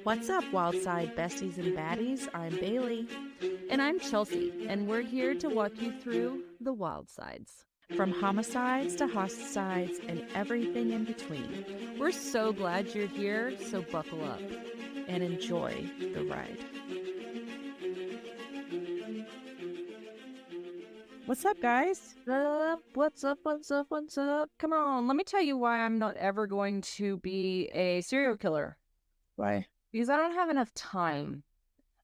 What's up, Wildside besties and baddies? I'm Bailey. And I'm Chelsea, and we're here to walk you through the wild sides. From homicides to hosticides and everything in between. We're so glad you're here, so buckle up and enjoy the ride. What's up, guys? What's up? Come on, let me tell you why I'm not ever going to be a serial killer. Why? Because I don't have enough time.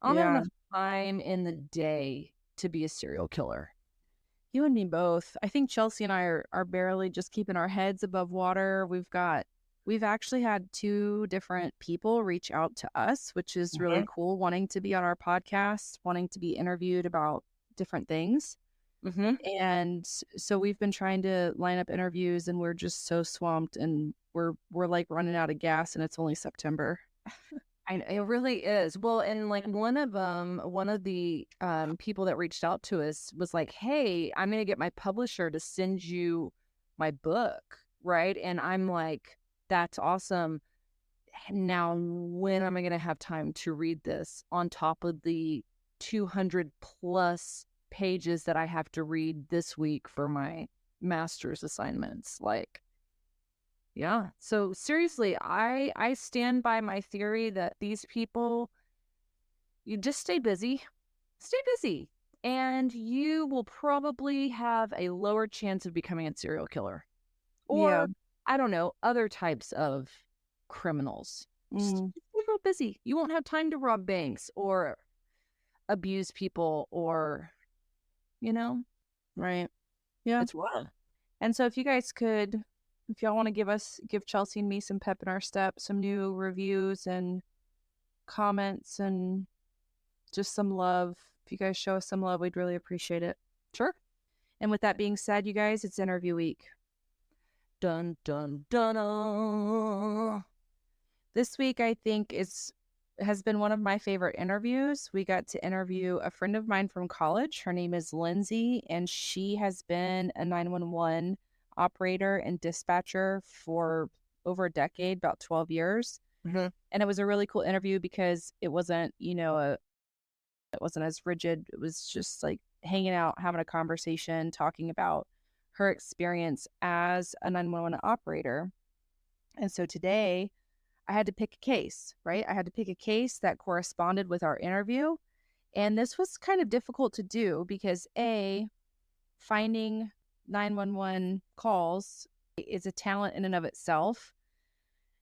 I don't have enough time in the day to be a serial killer. You and me both. I think Chelsea and I are barely just keeping our heads above water. We've actually had 2 different people reach out to us, which is really cool, wanting to be on our podcast, wanting to be interviewed about different things. And so we've been trying to line up interviews, and we're just so swamped, and we're like running out of gas, and it's only September. It really is. Well, and like one of the people that reached out to us was like, "Hey, I'm going to get my publisher to send you my book," right? And I'm like, "That's awesome. Now, when am I going to have time to read this on top of the 200 plus pages that I have to read this week for my master's assignments?" Like, yeah. So seriously, I stand by my theory that these people, you just stay busy, and you will probably have a lower chance of becoming a serial killer, or I don't know, other types of criminals. Just be real busy. You won't have time to rob banks or abuse people, or right? Yeah, it's wild. And so if you guys could, if y'all want to give Chelsea and me some pep in our step, some new reviews and comments and just some love, if you guys show us some love, we'd really appreciate it. Sure. And with that being said, you guys, it's interview week. Dun, dun, dun. This week, I think, has been one of my favorite interviews. We got to interview a friend of mine from college. Her name is Lindsee, and she has been a 911 operator and dispatcher for over a decade, about 12 years. And it was a really cool interview because it wasn't, it wasn't as rigid. It was just like hanging out, having a conversation, talking about her experience as a 911 operator. And so today I had to pick a case, right? I had to pick a case that corresponded with our interview. And this was kind of difficult to do because finding 911 calls is a talent in and of itself.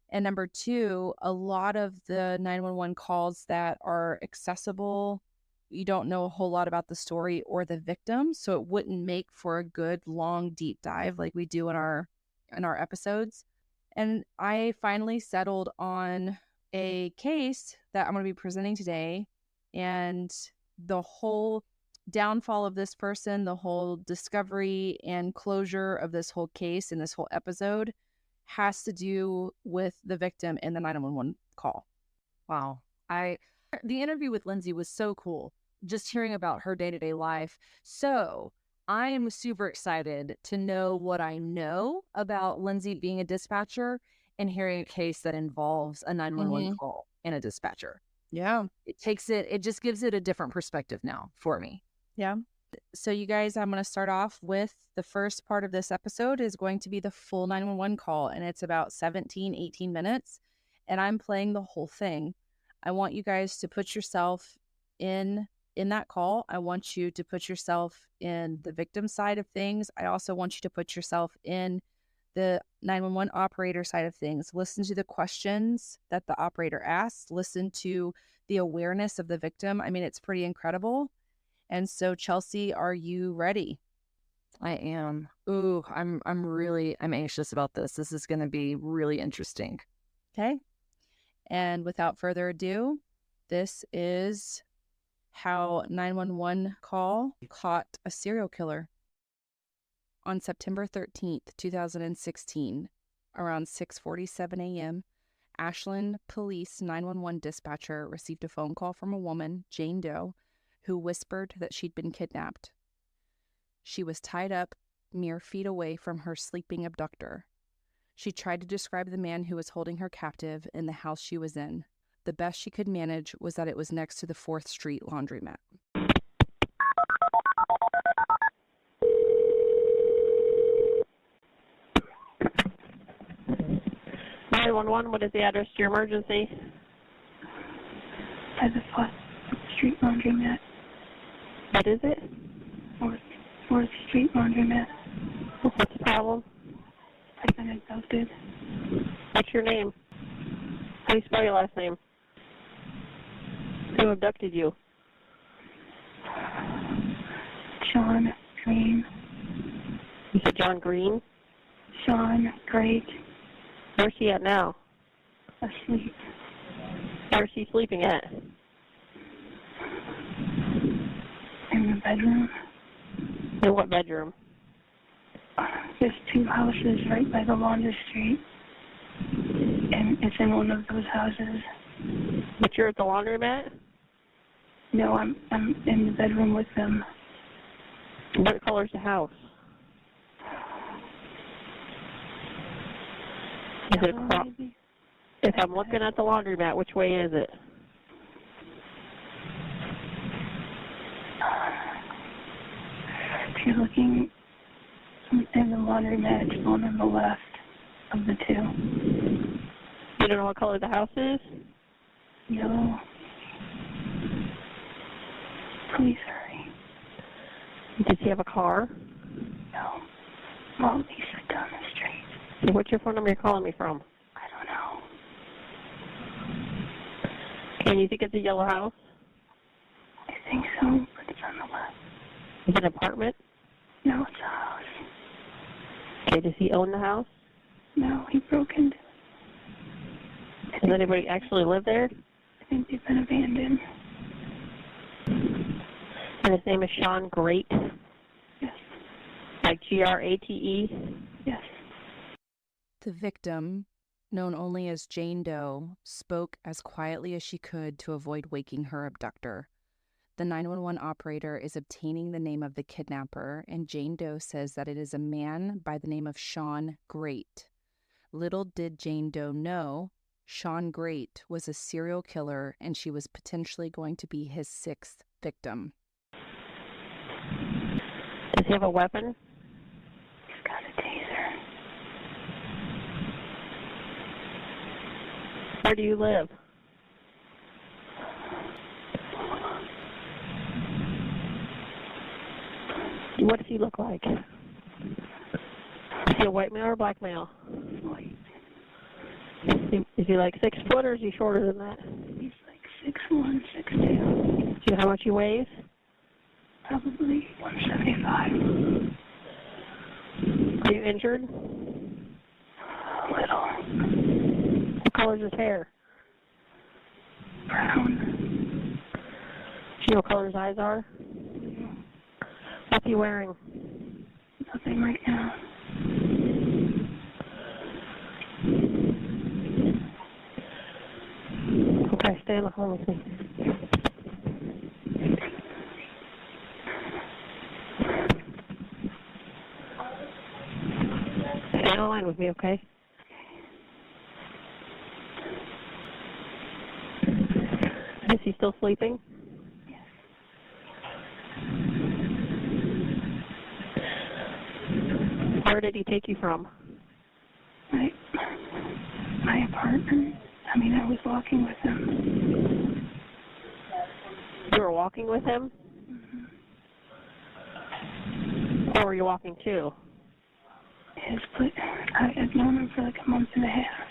And number 2, a lot of the 911 calls that are accessible, you don't know a whole lot about the story or the victim, so it wouldn't make for a good long deep dive like we do in our episodes. And I finally settled on a case that I'm going to be presenting today, and the whole downfall of this person, the whole discovery and closure of this whole case in this whole episode has to do with the victim in the 911 call. Wow. The interview with Lindsee was so cool, just hearing about her day-to-day life. So I am super excited to know what I know about Lindsee being a dispatcher and hearing a case that involves a 911 call and a dispatcher. Yeah. It just gives it a different perspective now for me. Yeah. So you guys, I'm going to start off with the first part of this episode is going to be the full 911 call, and it's about 18 minutes, and I'm playing the whole thing. I want you guys to put yourself in that call. I want you to put yourself in the victim side of things. I also want you to put yourself in the 911 operator side of things. Listen to the questions that the operator asks. Listen to the awareness of the victim. I mean, it's pretty incredible. And so, Chelsea, are you ready? I am. Ooh, I'm anxious about this. This is going to be really interesting. Okay. And without further ado, this is how 911 call caught a serial killer. On September 13th, 2016, around 6:47 a.m., Ashland Police 911 dispatcher received a phone call from a woman, Jane Doe, who whispered that she'd been kidnapped. She was tied up mere feet away from her sleeping abductor. She tried to describe the man who was holding her captive in the house she was in, The best she could manage was that it was next to the 4th Street laundromat. What is the address to your emergency? By the 4th Street laundromat. What is it? 4th Street laundromat. What's the problem? I've been abducted. What's your name? How do you spell your last name? Who abducted you? Shawn Grate. You said John Green? Shawn Grate. Where's he at now? Asleep. Where's he sleeping at? In the bedroom. In what bedroom? There's 2 houses right by the laundry street. And it's in one of those houses. But you're at the laundromat? No, I'm in the bedroom with them. What color's the house? Is it across? Maybe. If I'm looking at the laundromat, which way is it? If you're looking in the laundromat, it's one on the left of the 2. You don't know what color the house is? Yellow. Please hurry. Does he have a car? No. Well, at least down the street. So what's your phone number you're calling me from? I don't know. And you think it's a yellow house? I think so, but it's on the left. Is it an apartment? No, it's a house. Okay, does he own the house? No, he broke into it. Does anybody actually live there? I think they've been abandoned. And his name is Shawn Grate? Yes. Like Grate? Yes. The victim, known only as Jane Doe, spoke as quietly as she could to avoid waking her abductor. The 911 operator is obtaining the name of the kidnapper, and Jane Doe says that it is a man by the name of Shawn Grate. Little did Jane Doe know, Shawn Grate was a serial killer, and she was potentially going to be his 6th victim. Does he have a weapon? He's got a taser. Where do you live? What does he look like? Is he a white male or a black male? White. Is he like 6 foot or is he shorter than that? He's like 6'1", 6'2". Do you know how much he weighs? Probably 175. Are you injured? A little. What color is his hair? Brown. Do you know what color his eyes are? What's he wearing? Nothing right now. Okay, stay on the phone with me. Stay on the line with me, okay? Is he still sleeping? Yes. Where did he take you from? My apartment. I mean, I was walking with him. You were walking with him? Mm-hmm. Where were you walking to? I'd known him for like a month and a half.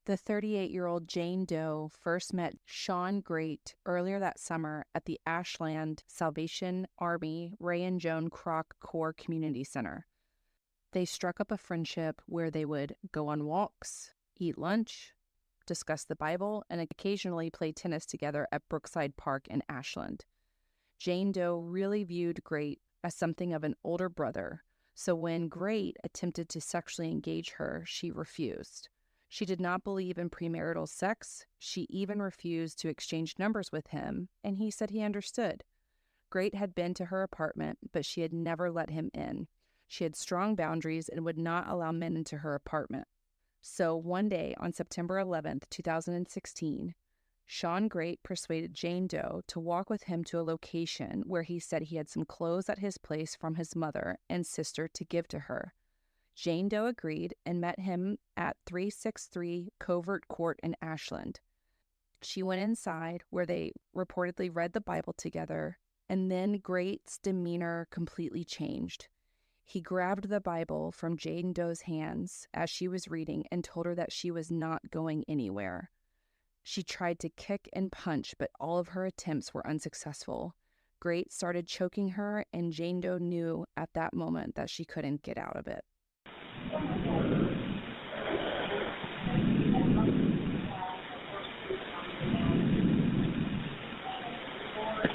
The 38-year-old Jane Doe first met Shawn Grate earlier that summer at the Ashland Salvation Army Ray and Joan Kroc Corps Community Center. They struck up a friendship where they would go on walks, eat lunch, discuss the Bible, and occasionally play tennis together at Brookside Park in Ashland. Jane Doe really viewed Grate as something of an older brother, so when Grate attempted to sexually engage her, she refused. She did not believe in premarital sex. She even refused to exchange numbers with him, and he said he understood. Grate had been to her apartment, but she had never let him in. She had strong boundaries and would not allow men into her apartment. So one day on September 11th, 2016, Shawn Grate persuaded Jane Doe to walk with him to a location where he said he had some clothes at his place from his mother and sister to give to her. Jane Doe agreed and met him at 363 Covert Court in Ashland. She went inside where they reportedly read the Bible together, and then Grate's demeanor completely changed. He grabbed the Bible from Jane Doe's hands as she was reading and told her that she was not going anywhere. She tried to kick and punch, but all of her attempts were unsuccessful. Grate started choking her, and Jane Doe knew at that moment that she couldn't get out of it.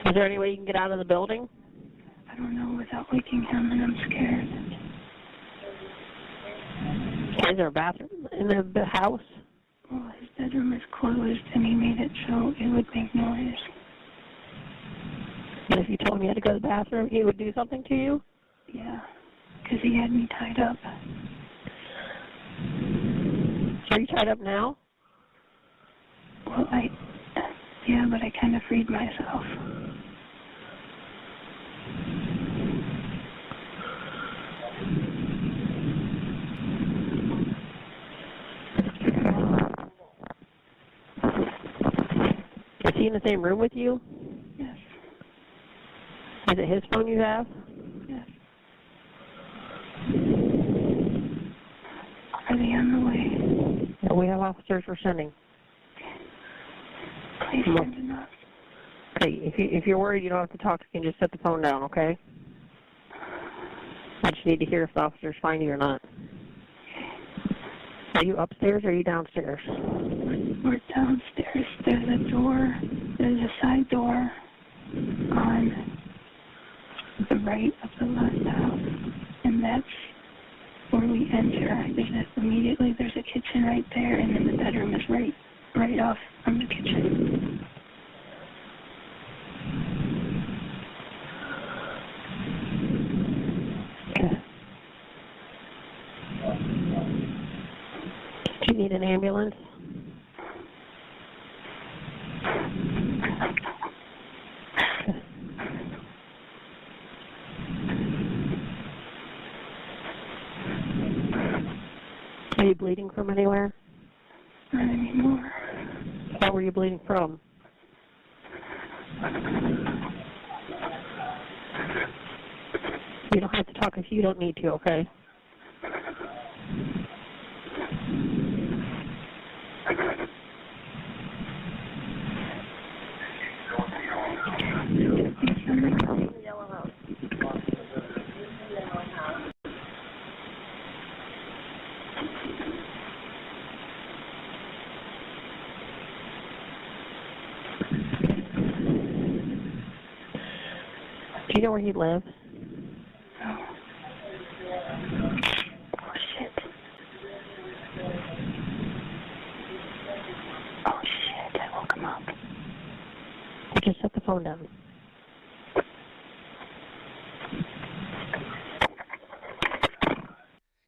Is there any way you can get out of the building? I don't know without waking him, and I'm scared. Is there a bathroom in the house? Well, his bedroom is closed, and he made it so it would make noise. And if you told him you had to go to the bathroom, he would do something to you? Yeah, because he had me tied up. So are you tied up now? Well, yeah, but I kind of freed myself. Is he in the same room with you? Yes, Is it his phone you have? yes. Are they on the way? Yeah, we have officers we're sending. Please send enough. Okay, if you're worried, you don't have to talk. You can just set the phone down, okay? I just need to hear if the officers find you or not. Are you upstairs or are you downstairs? We're downstairs. There's a door. There's a side door on the right of the left house, and that's where we enter. Immediately there's a kitchen right there, and then the bedroom is right off from the kitchen. Okay. Do you need an ambulance? Are you bleeding from anywhere? Not anymore. Where were you bleeding from? You don't have to talk if you don't need to, okay? Do you know where he lives? No. Oh, shit. Oh, shit. I woke him up. Just set the phone down.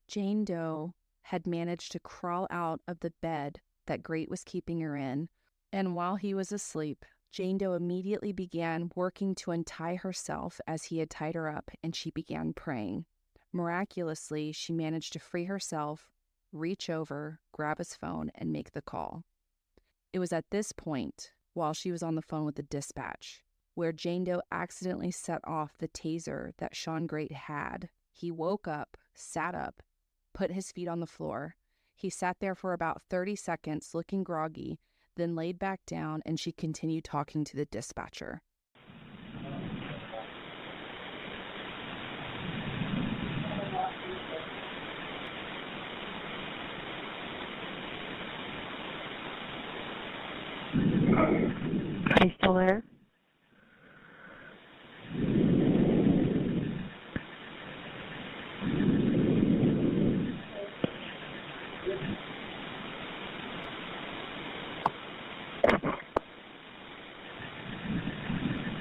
Jane Doe had managed to crawl out of the bed that Grate was keeping her in, and while he was asleep, Jane Doe immediately began working to untie herself as he had tied her up, and she began praying. Miraculously, she managed to free herself, reach over, grab his phone, and make the call. It was at this point, while she was on the phone with the dispatch, where Jane Doe accidentally set off the taser that Shawn Grate had. He woke up, sat up, put his feet on the floor. He sat there for about 30 seconds looking groggy, then laid back down, and she continued talking to the dispatcher. Are you still there?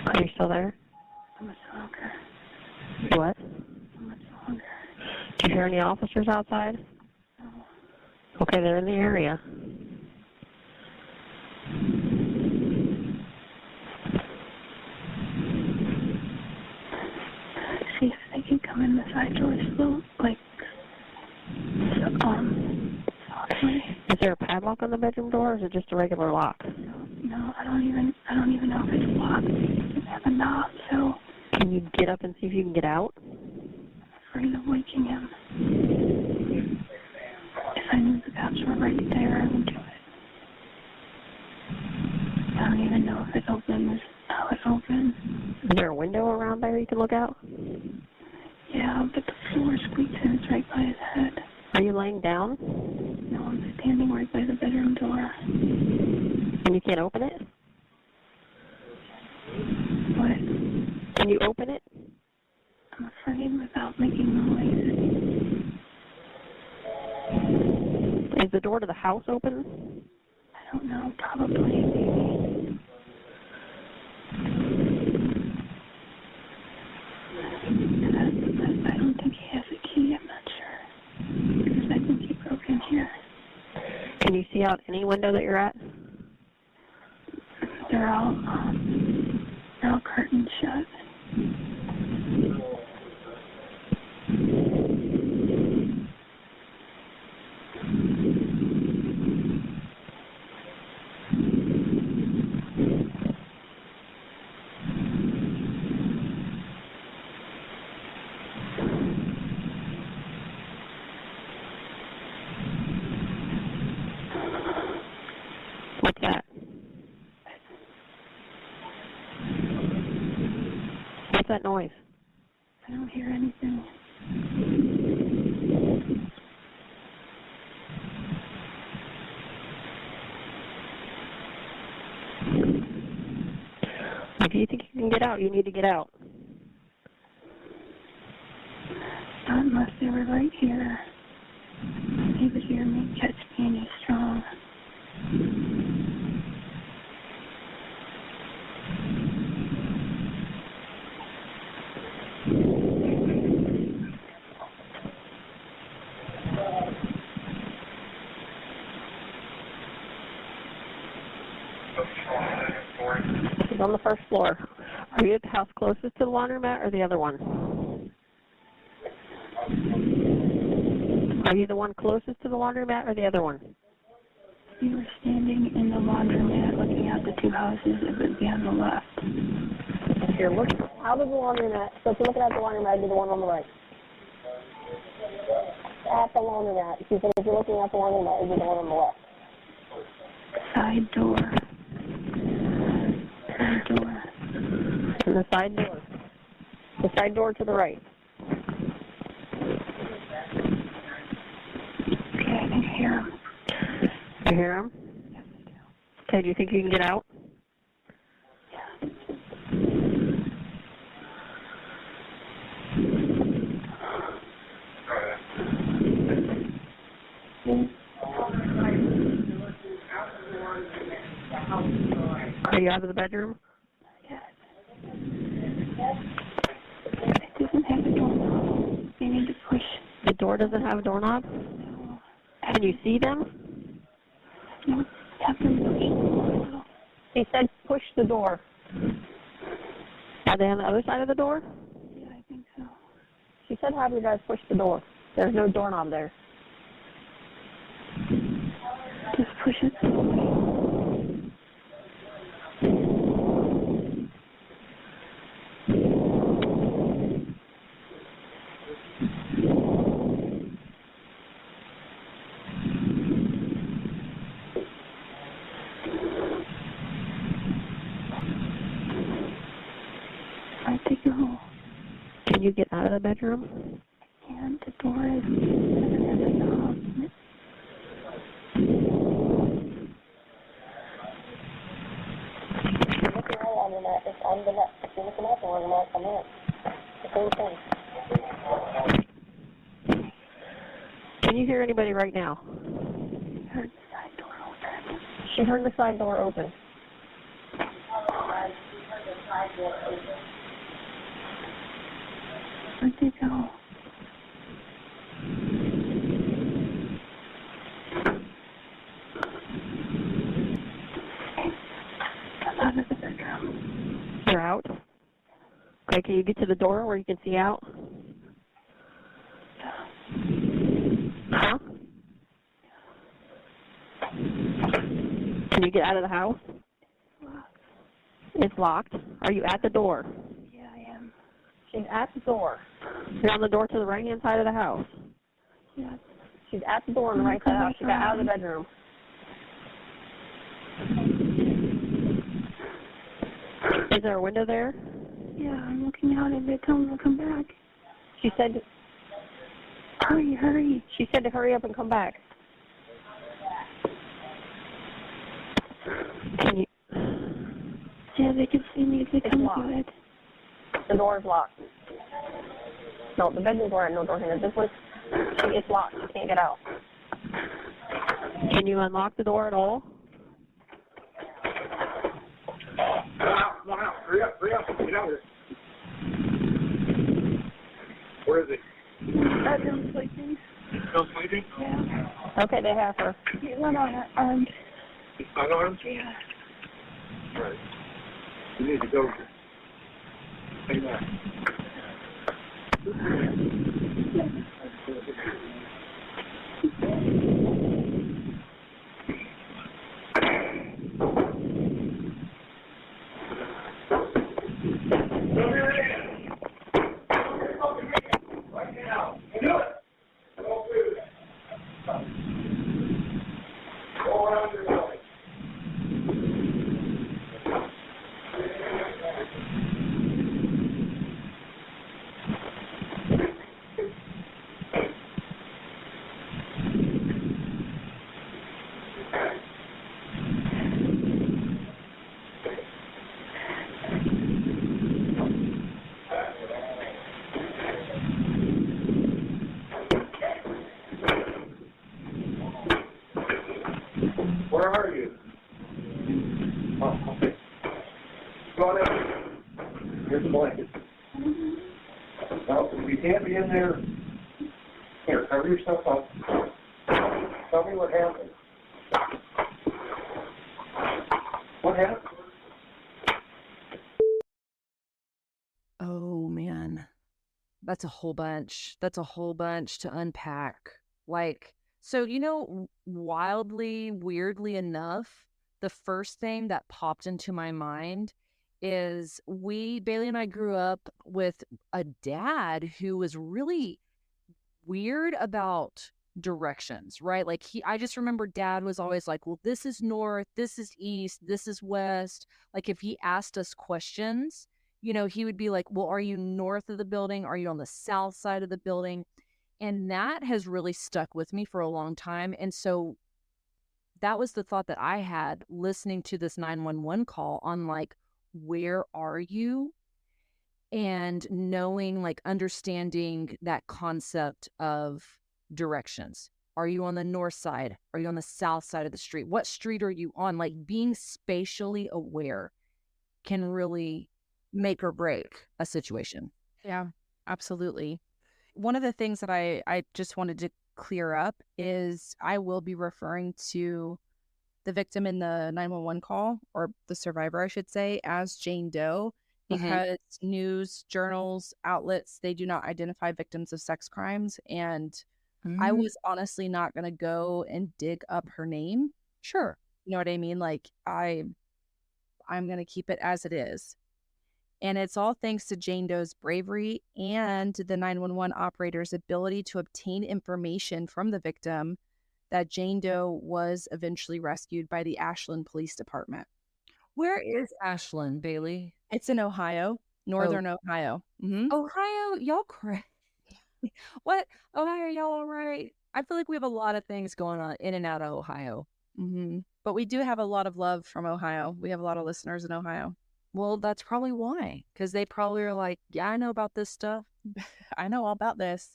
Are you still there? How much longer? What? How much longer? Do you hear any officers outside? No. Okay, they're in the area. See if they can come in the side doors, slow, like, softly. Is there a padlock on the bedroom door, or is it just a regular lock? No, I don't even know if it's locked. It doesn't have a knob, so Can you get up and see if you can get out? I'm afraid of waking him. If I knew the cops were right there, I would do it. I don't even know if it's open, how it's open. Is there a window around there you can look out? Yeah, but the floor squeaks and it's right by his head. Are you laying down? No, I'm standing right by the bedroom door. And you can't open it? What? Can you open it? I'm afraid without making noise. Is the door to the house open? I don't know, probably, maybe. I don't think he has a key, I'm not sure. Because I think he broke in here. Can you see out any window that you're at? They're all curtains shut. What's that? What's that noise? I don't hear anything. If you think you can get out, you need to get out. Not unless they were right here. He would hear me, catch me, and he's strong. He's on the first floor. Are you at the house closest to the laundromat or the other one? Are you the one closest to the laundromat or the other one? We were standing in the laundromat looking at the two houses. It would be on the left. Here, look out of the laundromat. So if you're looking at the laundromat, be the one on the right. At the laundromat. If you're looking at the laundromat, it'd be the one on the left. Side door. Side door. And the side door. The side door to the right. Okay, I can hear him. You hear him? Yes, I do. Okay, do you think you can get out? Are you out of the bedroom? Yes. It doesn't have a doorknob. You need to push. The door doesn't have a doorknob? No. Can you see them? You have to push the door a little. He said push the door. Are they on the other side of the door? Yeah, I think so. She said have you guys push the door. There's no doorknob there. Just push it slowly. Where'd they go? Can you get out of the bedroom? And the door is doesn't have a knob. You're looking all on the mat. It's on the left. If you're looking at the laundromat, come in. The same thing. Can you hear anybody right now? I heard the side door open. She heard the side door open. Where'd they go? Okay, can you get to the door where you can see out? Huh? Can you get out of the house? It's locked. Are you at the door? Yeah, I am. She's at the door. You're on the door to the right-hand side of the house. Yeah. She's at the door on the right side of the house. She got out of the bedroom. Is there a window there? Yeah, I'm looking out. If they come, they'll come back. She said, Hurry, hurry. she said to hurry up and come back. Can you? Yeah, they can see me if they come locked. to it. The door is locked. No, the bedroom door had no door handle. This one, it's locked. You can't get out. Can you unlock the door at all? Come on out. Hurry up. Get out here. Where is he? Bedroom sleeping. Still sleeping? Yeah. Okay, they have her. He went on armed. He's unarmed? Yeah. All right. You need to go. Stay back. Where are you? Oh, okay. Go on out. Here's the blanket. No, you can't be in there. Here, cover yourself up. Tell me what happened. What happened? Oh, man. That's a whole bunch. That's a whole bunch to unpack. Like, so, wildly, weirdly enough, the first thing that popped into my mind is Bailey and I grew up with a dad who was really weird about directions, right? Like I just remember dad was always like, well, this is north, this is east, this is west. Like if he asked us questions, he would be like, well, are you north of the building? Are you on the south side of the building? And that has really stuck with me for a long time. And so that was the thought that I had listening to this 911 call on like, where are you? And knowing, like understanding that concept of directions. Are you on the north side? Are you on the south side of the street? What street are you on? Like being spatially aware can really make or break a situation. Yeah, absolutely. One of the things that I just wanted to clear up is I will be referring to the victim in the 911 call, or the survivor, I should say, as Jane Doe, because news, journals, outlets, they do not identify victims of sex crimes. And I was honestly not going to go and dig up her name. Sure. You know what I mean? Like I'm going to keep it as it is. And it's all thanks to Jane Doe's bravery and the 911 operator's ability to obtain information from the victim that Jane Doe was eventually rescued by the Ashland Police Department. Where is Ashland, Bailey? It's in Ohio, northern Ohio. Mm-hmm. Ohio, y'all crazy. What? Ohio, y'all all right? I feel like we have a lot of things going on in and out of Ohio. Mm-hmm. But we do have a lot of love from Ohio. We have a lot of listeners in Ohio. Well, that's probably why. Because they probably are like, yeah, I know about this stuff. I know all about this.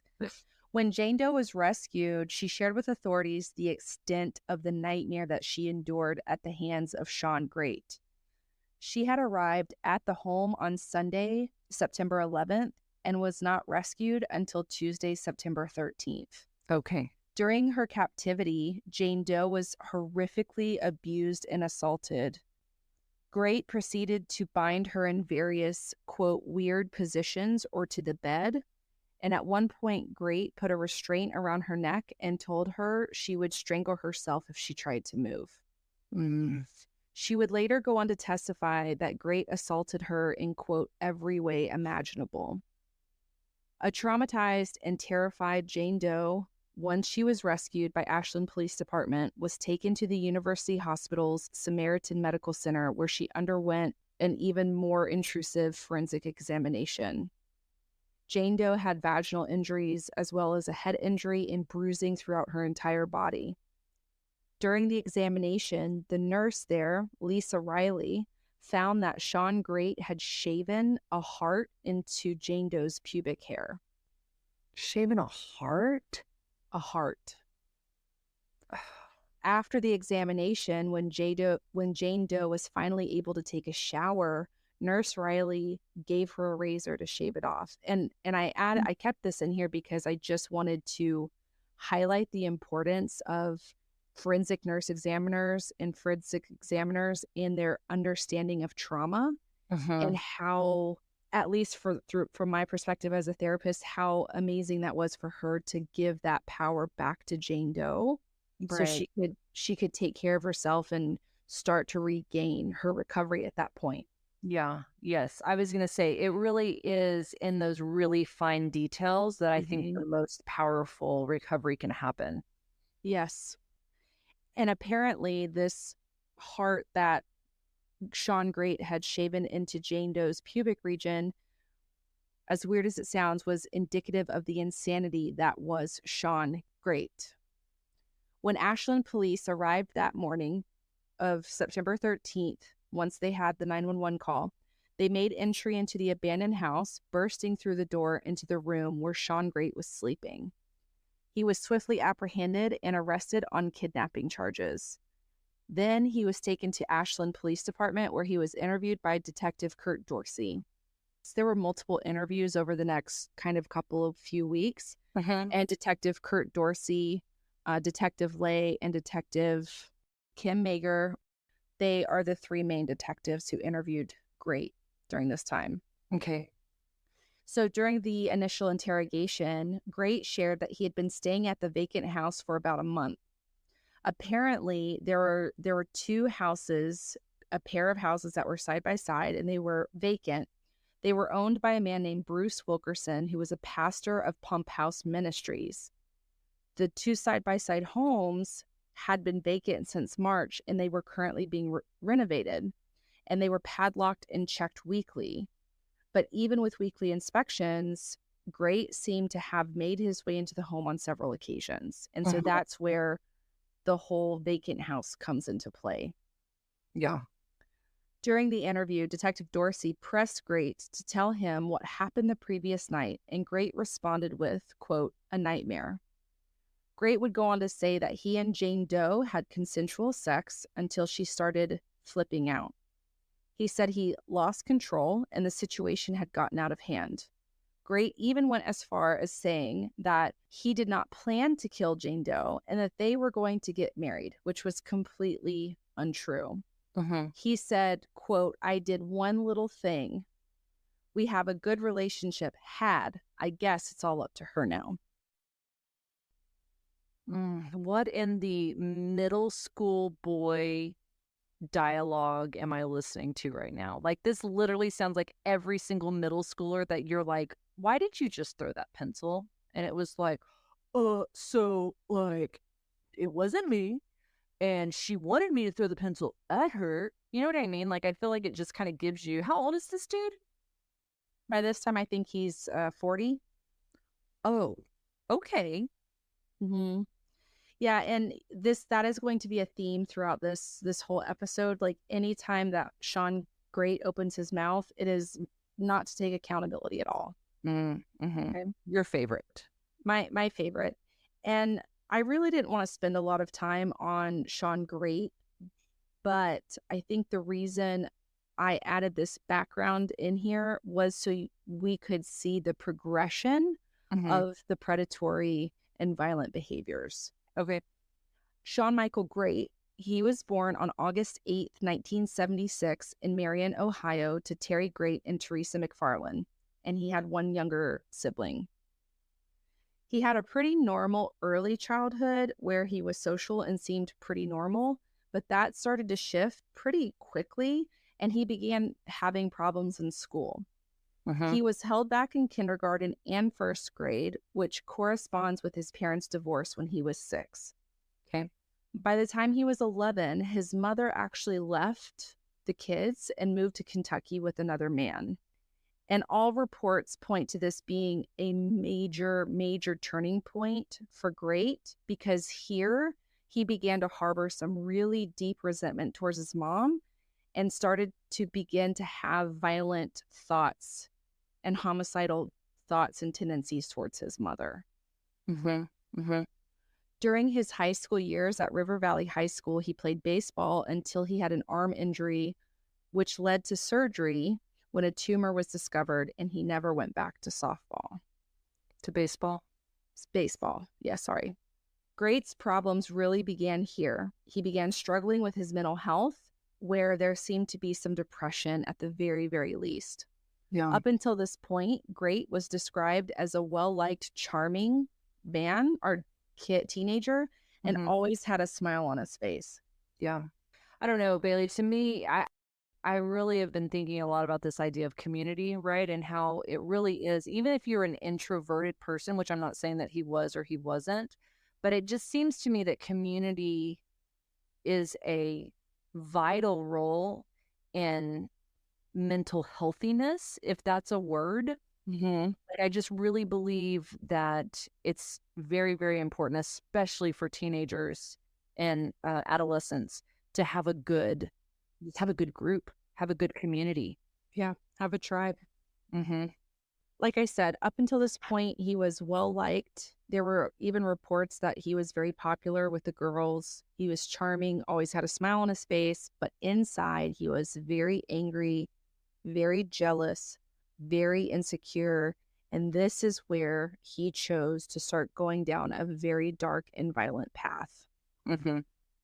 When Jane Doe was rescued, she shared with authorities the extent of the nightmare that she endured at the hands of Shawn Grate. She had arrived at the home on Sunday, September 11th, and was not rescued until Tuesday, September 13th. Okay. During her captivity, Jane Doe was horrifically abused and assaulted. 2 days later, Jane Doe was rescued. She had arrived at the home on Sunday, September 11th, and was not rescued until Tuesday, September 13th. Okay. During her captivity, Jane Doe was horrifically abused and assaulted. 2 days Grate proceeded to bind her in various, quote, weird positions or to the bed. And at one point, Grate put a restraint around her neck and told her she would strangle herself if she tried to move. She would later go on to testify that Grate assaulted her in, quote, every way imaginable. A traumatized and terrified Jane Doe, once she was rescued by Ashland Police Department, was taken to the University Hospital's Samaritan Medical Center, where she underwent an even more intrusive forensic examination. Jane Doe had vaginal injuries as well as a head injury and bruising throughout her entire body. During the examination, the nurse there, Lisa Riley, found that Shawn Grate had shaven a heart into Jane Doe's pubic hair. Shaven a heart? A heart. After the examination, when Jane Doe was finally able to take a shower, Nurse Riley gave her a razor to shave it off. And I kept this in here because I just wanted to highlight the importance of forensic nurse examiners and forensic examiners in their understanding of trauma and how, at least from my perspective as a therapist, how amazing that was for her to give that power back to Jane Doe, so she could take care of herself and start to regain her recovery at that point. Yeah, yes. I was going to say, it really is in those really fine details that I think the most powerful recovery can happen. Yes. And apparently this heart that Shawn Grate had shaven into Jane Doe's pubic region, as weird as it sounds, was indicative of the insanity that was Shawn Grate. When Ashland Police arrived that morning of September 13th, once they had the 911 call, they made entry into the abandoned house, bursting through the door into the room where Shawn Grate was sleeping. He was swiftly apprehended and arrested on kidnapping charges. Then he was taken to Ashland Police Department, where he was interviewed by Detective Kurt Dorsey. So there were multiple interviews over the next few weeks, and Detective Kurt Dorsey, Detective Lay, and Detective Kim Mager, they are the three main detectives who interviewed Grate during this time. Okay. So during the initial interrogation, Grate shared that he had been staying at the vacant house for about a month. Apparently, there were two houses, a pair of houses that were side by side, and they were vacant. They were owned by a man named Bruce Wilkerson, who was a pastor of Pump House Ministries. The two side-by-side homes had been vacant since March, and they were currently being renovated, and they were padlocked and checked weekly. But even with weekly inspections, Grate seemed to have made his way into the home on several occasions. And so that's where the whole vacant house comes into play. Yeah. During the interview, Detective Dorsey pressed Grate to tell him what happened the previous night, and Grate responded with, quote, a nightmare. Grate would go on to say that he and Jane Doe had consensual sex until she started flipping out. He said he lost control and the situation had gotten out of hand. Grate even went as far as saying that he did not plan to kill Jane Doe and that they were going to get married, which was completely untrue. He said, quote, I did one little thing. We have a good relationship. I guess it's all up to her now. What in the middle school boy dialogue am I listening to right now? Like, this literally sounds like every single middle schooler that you're like, why did you just throw that pencil? And it was like, so, like, it wasn't me, and she wanted me to throw the pencil at her. You know what I mean? Like, I feel like it just kind of gives you, how old is this dude? By this time, I think he's 40. Oh, okay. Yeah, and that is going to be a theme throughout this whole episode. Like, anytime that Shawn Grate opens his mouth, it is not to take accountability at all. Okay. Your favorite? My favorite. And I really didn't want to spend a lot of time on Shawn Grate, but I think the reason I added this background in here was so we could see the progression of the predatory and violent behaviors. Okay. Shawn Michael Grate He was born on August 8th, 1976 in Marion, Ohio to Terry Grate and Teresa McFarland, and he had one younger sibling. He had a pretty normal early childhood where he was social and seemed pretty normal, but that started to shift pretty quickly, and he began having problems in school. Mm-hmm. He was held back in kindergarten and first grade, which corresponds with his parents' divorce when he was 6. Okay. By the time he was 11, his mother actually left the kids and moved to Kentucky with another man. And all reports point to this being a major, major turning point for Grate, because here he began to harbor some really deep resentment towards his mom and started to begin to have violent thoughts and homicidal thoughts and tendencies towards his mother. Mm-hmm. Mm-hmm. During his high school years at River Valley High School, he played baseball until he had an arm injury, which led to surgery when a tumor was discovered, and he never went back to softball. To baseball? Baseball. Yeah, sorry. Grate's problems really began here. He began struggling with his mental health, where there seemed to be some depression at the very, very least. Yeah. Up until this point, Grate was described as a well-liked, charming man or teenager, and always had a smile on his face. Yeah. I don't know, Bailey. To me, I really have been thinking a lot about this idea of community, right? And how it really is, even if you're an introverted person, which I'm not saying that he was or he wasn't, but it just seems to me that community is a vital role in mental healthiness, if that's a word. Like, I just really believe that it's very, very important, especially for teenagers and adolescents, to have a good group, have a good community. Yeah, have a tribe. Mm-hmm. Like I said, up until this point, he was well-liked. There were even reports that he was very popular with the girls. He was charming, always had a smile on his face, but inside he was very angry, very jealous, very insecure. And this is where he chose to start going down a very dark and violent path. Mm-hmm.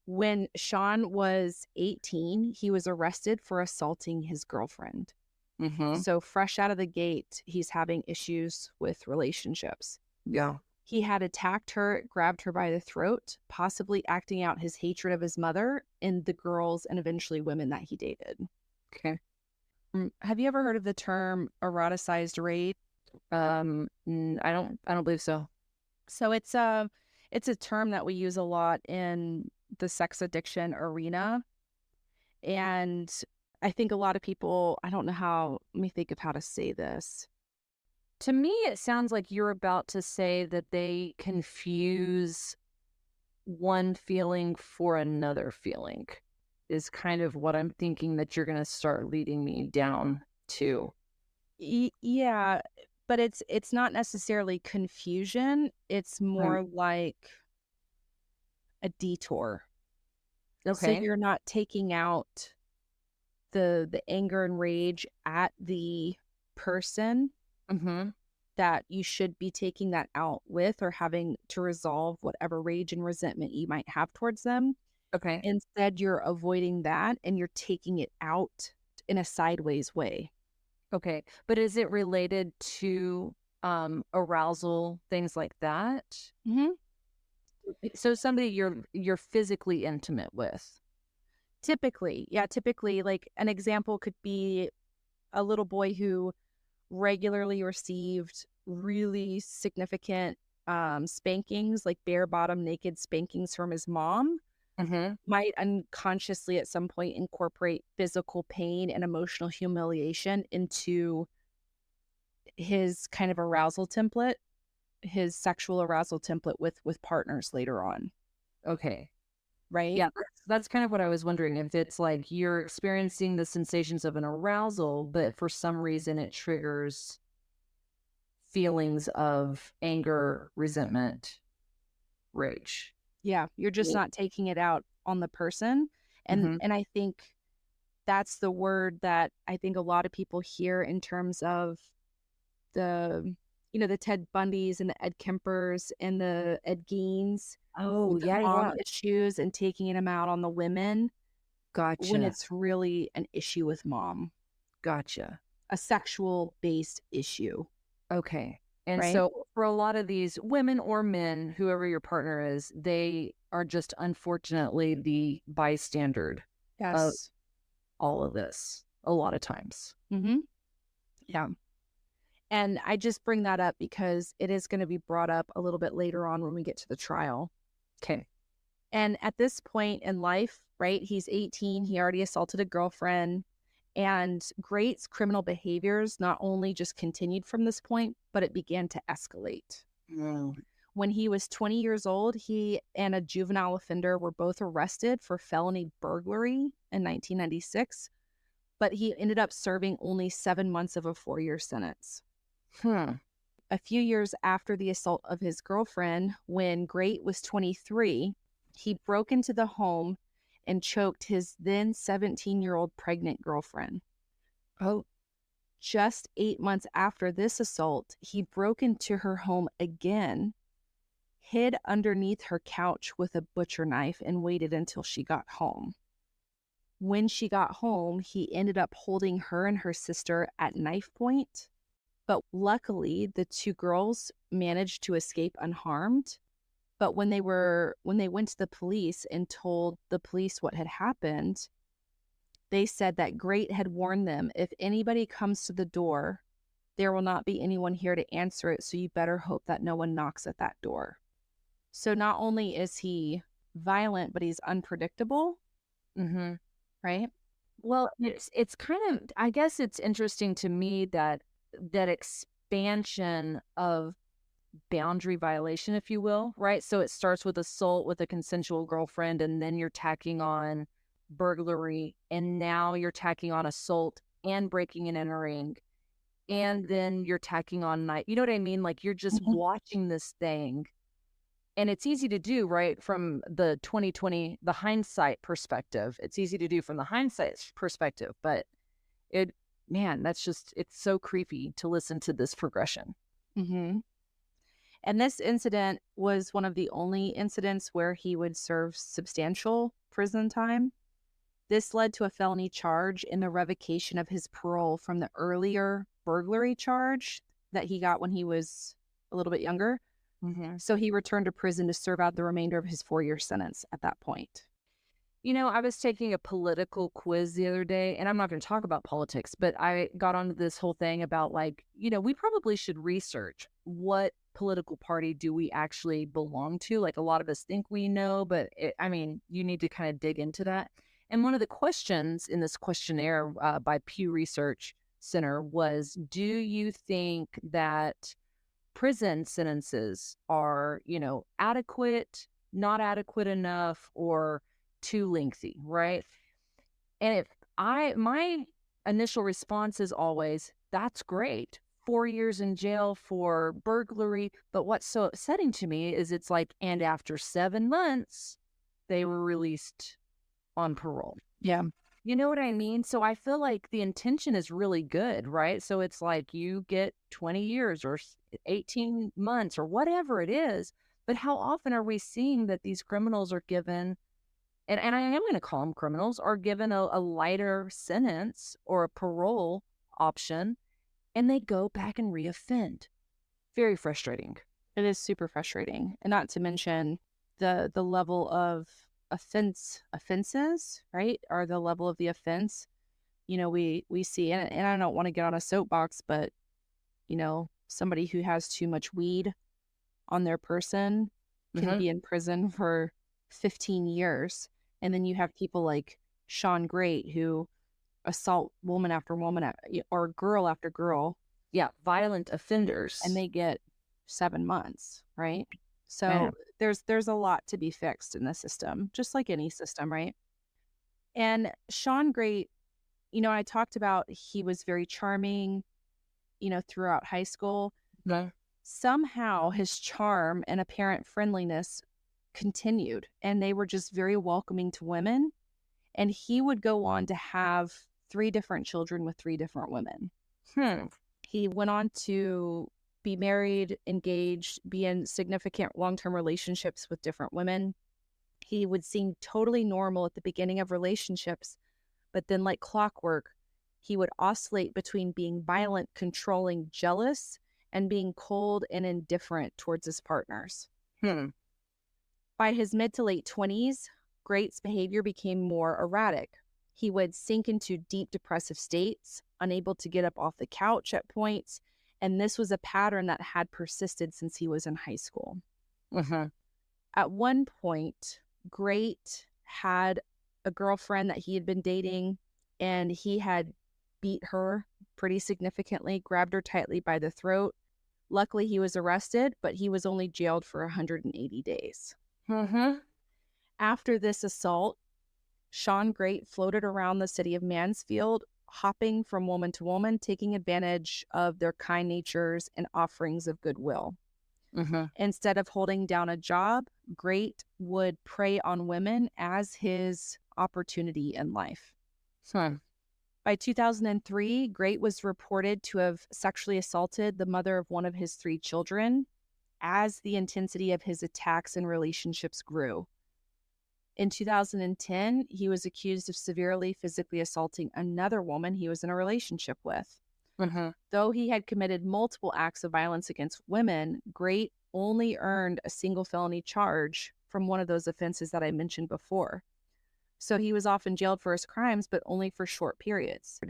When Shawn was 18, he was arrested for assaulting his girlfriend. Mm-hmm. So fresh out of the gate, he's having issues with relationships. Yeah. He had attacked her, grabbed her by the throat, possibly acting out his hatred of his mother and the girls and eventually women that he dated. Okay. Have you ever heard of the term eroticized rape? I don't believe so. So it's a term that we use a lot in the sex addiction arena. And I think a lot of people, I don't know how, let me think of how to say this. To me, it sounds like you're about to say that they confuse one feeling for another feeling, is kind of what I'm thinking that you're going to start leading me down to. Yeah, but it's not necessarily confusion. It's more like a detour. So Okay. you're not taking out the anger and rage at the person Mm-hmm. that you should be taking that out with, or having to resolve whatever rage and resentment you might have towards them. Okay. Instead, you're avoiding that and you're taking it out in a sideways way. Okay. But is it related to arousal, things like that? Mm-hmm. So somebody you're physically intimate with. Typically, like an example could be a little boy who regularly received really significant spankings, like bare bottom naked spankings from his mom, might unconsciously at some point incorporate physical pain and emotional humiliation into his kind of arousal template, his sexual arousal template with partners later on. Okay. Right? Yeah, that's kind of what I was wondering, if it's like you're experiencing the sensations of an arousal, but for some reason it triggers feelings of anger, resentment, rage. Yeah, you're just not taking it out on the person. And I think that's the word that I think a lot of people hear in terms of the the Ted Bundys and the Ed Kempers and the Ed Geins Oh, with the yeah, mom yeah. issues and taking them out on the women when Gotcha. it's really an issue with mom, Gotcha. a sexual-based issue, Okay. And right? so for a lot of these women or men, whoever your partner is, they are just unfortunately the bystander of Yes. all of this a lot of times. Mm-hmm. Yeah. And I just bring that up because it is going to be brought up a little bit later on when we get to the trial. Okay. And at this point in life, right, he's 18, he already assaulted a girlfriend, and Grate's criminal behaviors not only just continued from this point, but it began to escalate. When he was 20 years old, he and a juvenile offender were both arrested for felony burglary in 1996, but he ended up serving only 7 months of a 4-year sentence. A few years after the assault of his girlfriend, when Grate was 23, he broke into the home and choked his then 17-year-old pregnant girlfriend. Oh, Just 8 months after this assault, he broke into her home again, hid underneath her couch with a butcher knife, and waited until she got home. When she got home, he ended up holding her and her sister at knife point. But luckily, the two girls managed to escape unharmed. But when they went to the police and told the police what had happened, they said that Grate had warned them, if anybody comes to the door, there will not be anyone here to answer it, so you better hope that no one knocks at that door. So not only is he violent, but he's unpredictable, right? well, it's kind of, I guess it's interesting to me that expansion of boundary violation, if you will, right? So it starts with assault with a consensual girlfriend, and then you're tacking on burglary, and now you're tacking on assault and breaking and entering, and then you're tacking on night. You know what I mean? Like you're just watching this thing, and it's easy to do, right? From the 2020, the hindsight perspective, it's easy to do from the hindsight perspective, but man, it's so creepy to listen to this progression. Mm-hmm. And this incident was one of the only incidents where he would serve substantial prison time. This led to a felony charge in the revocation of his parole from the earlier burglary charge that he got when he was a little bit younger. So he returned to prison to serve out the remainder of his 4-year sentence at that point. You know, I was taking a political quiz the other day, and I'm not going to talk about politics, but I got onto this whole thing about we probably should research what political party do we actually belong to. Like a lot of us think we know, but you need to kind of dig into that. And one of the questions in this questionnaire by Pew Research Center was, do you think that prison sentences are, adequate, not adequate enough, or too lengthy, right? And my initial response is always, that's great. 4 years in jail for burglary. But what's so upsetting to me is it's like, and after 7 months, they were released on parole. Yeah. You know what I mean? So I feel like the intention is really good, right? So it's like you get 20 years or 18 months or whatever it is. But how often are we seeing that these criminals are given, and I am going to call them criminals, are given a lighter sentence or a parole option, and they go back and reoffend? Very frustrating. It is super frustrating. And not to mention the level of offenses, right? Or the level of the offense. We see, and I don't want to get on a soapbox, but, somebody who has too much weed on their person can be in prison for 15 years. And then you have people like Shawn Grate who assault woman after woman or girl after girl. Yeah, violent offenders. And they get 7 months, right? So Man. there's a lot to be fixed in the system, just like any system, right? And Shawn Grate, I talked about he was very charming, throughout high school. No. Somehow his charm and apparent friendliness continued, and they were just very welcoming to women. And he would go on to have 3 different children with 3 different women. He went on to be married, engaged, be in significant long-term relationships with different women. He would seem totally normal at the beginning of relationships, but then like clockwork, he would oscillate between being violent, controlling, jealous, and being cold and indifferent towards his partners. By his mid to late 20s, Grate's behavior became more erratic. He would sink into deep depressive states, unable to get up off the couch at points, and this was a pattern that had persisted since he was in high school. At one point, Grate had a girlfriend that he had been dating, and he had beat her pretty significantly, grabbed her tightly by the throat. Luckily, he was arrested, but he was only jailed for 180 days. After this assault, Shawn Grate floated around the city of Mansfield, hopping from woman to woman, taking advantage of their kind natures and offerings of goodwill. Instead of holding down a job, Grate would prey on women as his opportunity in life. By 2003, Grate was reported to have sexually assaulted the mother of one of his 3 children as the intensity of his attacks and relationships grew. In 2010, he was accused of severely physically assaulting another woman he was in a relationship with. Though he had committed multiple acts of violence against women, Grate only earned a single felony charge from one of those offenses that I mentioned before. So he was often jailed for his crimes, but only for short periods.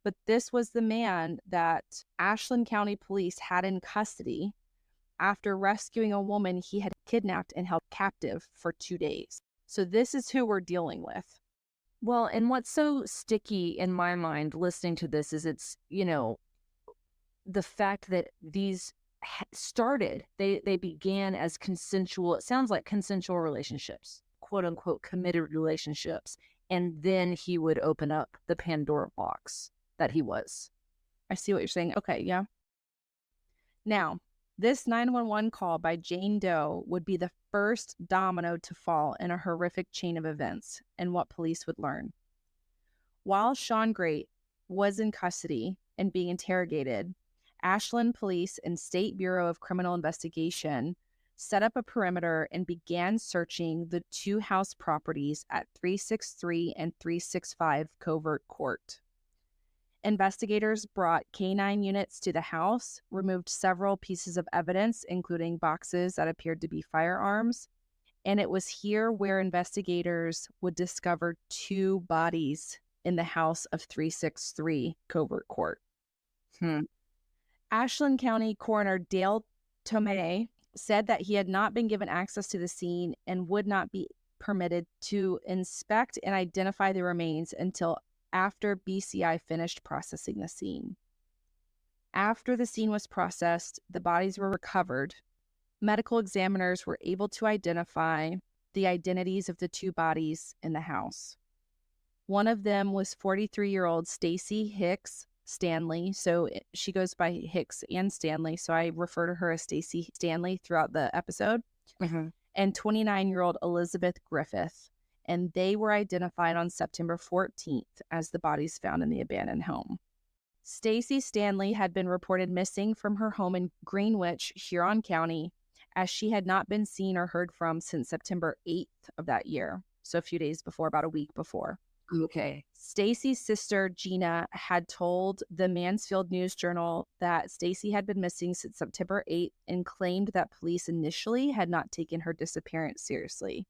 But this was the man that Ashland County Police had in custody after rescuing a woman he had kidnapped and held captive for 2 days. So this is who we're dealing with. Well, and what's so sticky in my mind listening to this is it's, the fact that these started, they began as consensual, it sounds like consensual relationships, quote unquote, committed relationships. And then he would open up the Pandora box that he was. I see what you're saying. Okay, yeah. Now, this 911 call by Jane Doe would be the first domino to fall in a horrific chain of events and what police would learn. While Shawn Grate was in custody and being interrogated, Ashland Police and State Bureau of Criminal Investigation set up a perimeter and began searching the 2 house properties at 363 and 365 Covert Court. Investigators brought K-9 units to the house, removed several pieces of evidence, including boxes that appeared to be firearms, and it was here where investigators would discover 2 bodies in the house of 363 Covert Court. Ashland County Coroner Dale Tomei said that he had not been given access to the scene and would not be permitted to inspect and identify the remains until after BCI finished processing the scene. After the scene was processed, the bodies were recovered. Medical examiners were able to identify the identities of the 2 bodies in the house. One of them was 43-year-old Stacy Hicks Stanley. So she goes by Hicks and Stanley, so I refer to her as Stacy Stanley throughout the episode. And 29-year-old Elizabeth Griffith. And they were identified on September 14th as the bodies found in the abandoned home. Stacy Stanley had been reported missing from her home in Greenwich, Huron County, as she had not been seen or heard from since September 8th of that year. So a few days before, about a week before. Okay. Stacy's sister, Gina, had told the Mansfield News Journal that Stacy had been missing since September 8th and claimed that police initially had not taken her disappearance seriously.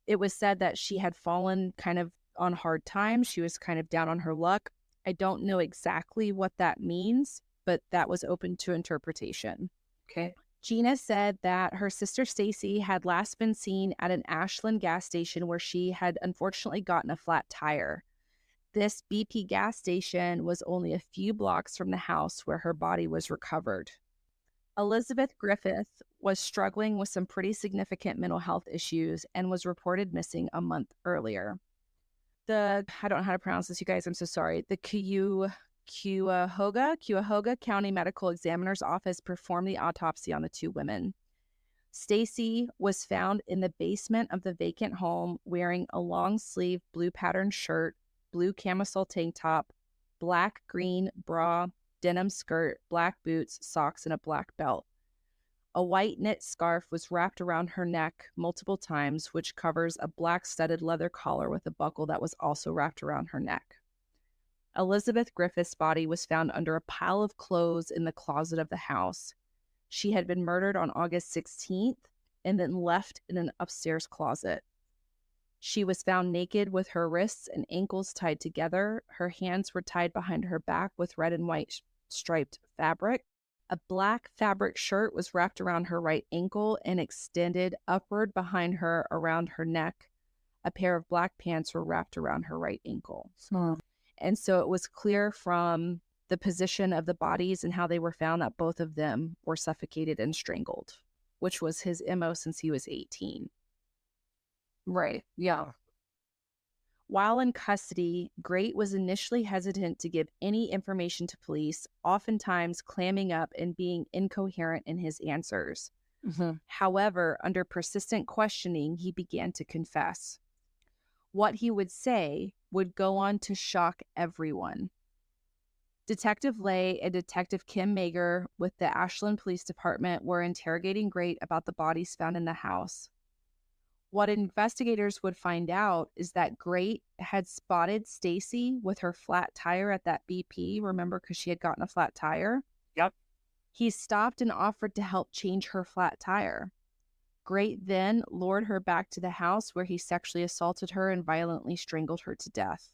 It was said that she had fallen kind of on hard times. She was kind of down on her luck. I don't know exactly what that means, but that was open to interpretation. Okay. Gina said that her sister Stacy had last been seen at an Ashland gas station where she had unfortunately gotten a flat tire. This BP gas station was only a few blocks from the house where her body was recovered. Elizabeth Griffith was struggling with some pretty significant mental health issues and was reported missing a month earlier. I don't know how to pronounce this, you guys, I'm so sorry. The Cuyahoga County Medical Examiner's Office performed the autopsy on the 2 women. Stacy was found in the basement of the vacant home wearing a long-sleeve blue patterned shirt, blue camisole tank top, black-green bra, denim skirt, black boots, socks, and a black belt. A white knit scarf was wrapped around her neck multiple times, which covers a black studded leather collar with a buckle that was also wrapped around her neck. Elizabeth Griffith's body was found under a pile of clothes in the closet of the house. She had been murdered on August 16th and then left in an upstairs closet. She was found naked with her wrists and ankles tied together. Her hands were tied behind her back with red and white striped fabric. A black fabric shirt was wrapped around her right ankle and extended upward behind her around her neck. A pair of black pants were wrapped around her right ankle. And so it was clear from the position of the bodies and how they were found that both of them were suffocated and strangled, which was his MO since he was 18. Right. Yeah. While in custody, Grate was initially hesitant to give any information to police, oftentimes clamming up and being incoherent in his answers. Mm-hmm. However, under persistent questioning, he began to confess. What he would say would go on to shock everyone. Detective Lay and Detective Kim Mager with the Ashland Police Department were interrogating Grate about the bodies found in the house. What investigators would find out is that Grate had spotted Stacy with her flat tire at that BP, remember, because she had gotten a flat tire? Yep. He stopped and offered to help change her flat tire. Grate then lured her back to the house where he sexually assaulted her and violently strangled her to death.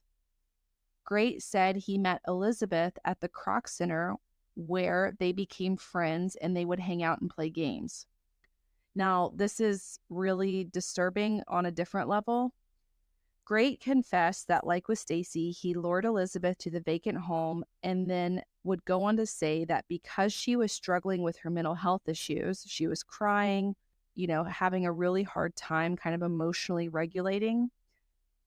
Grate said he met Elizabeth at the Croc Center where they became friends and they would hang out and play games. Now, this is really disturbing on a different level. Grate confessed that, like with Stacy, he lured Elizabeth to the vacant home and then would go on to say that because she was struggling with her mental health issues, she was crying, having a really hard time kind of emotionally regulating,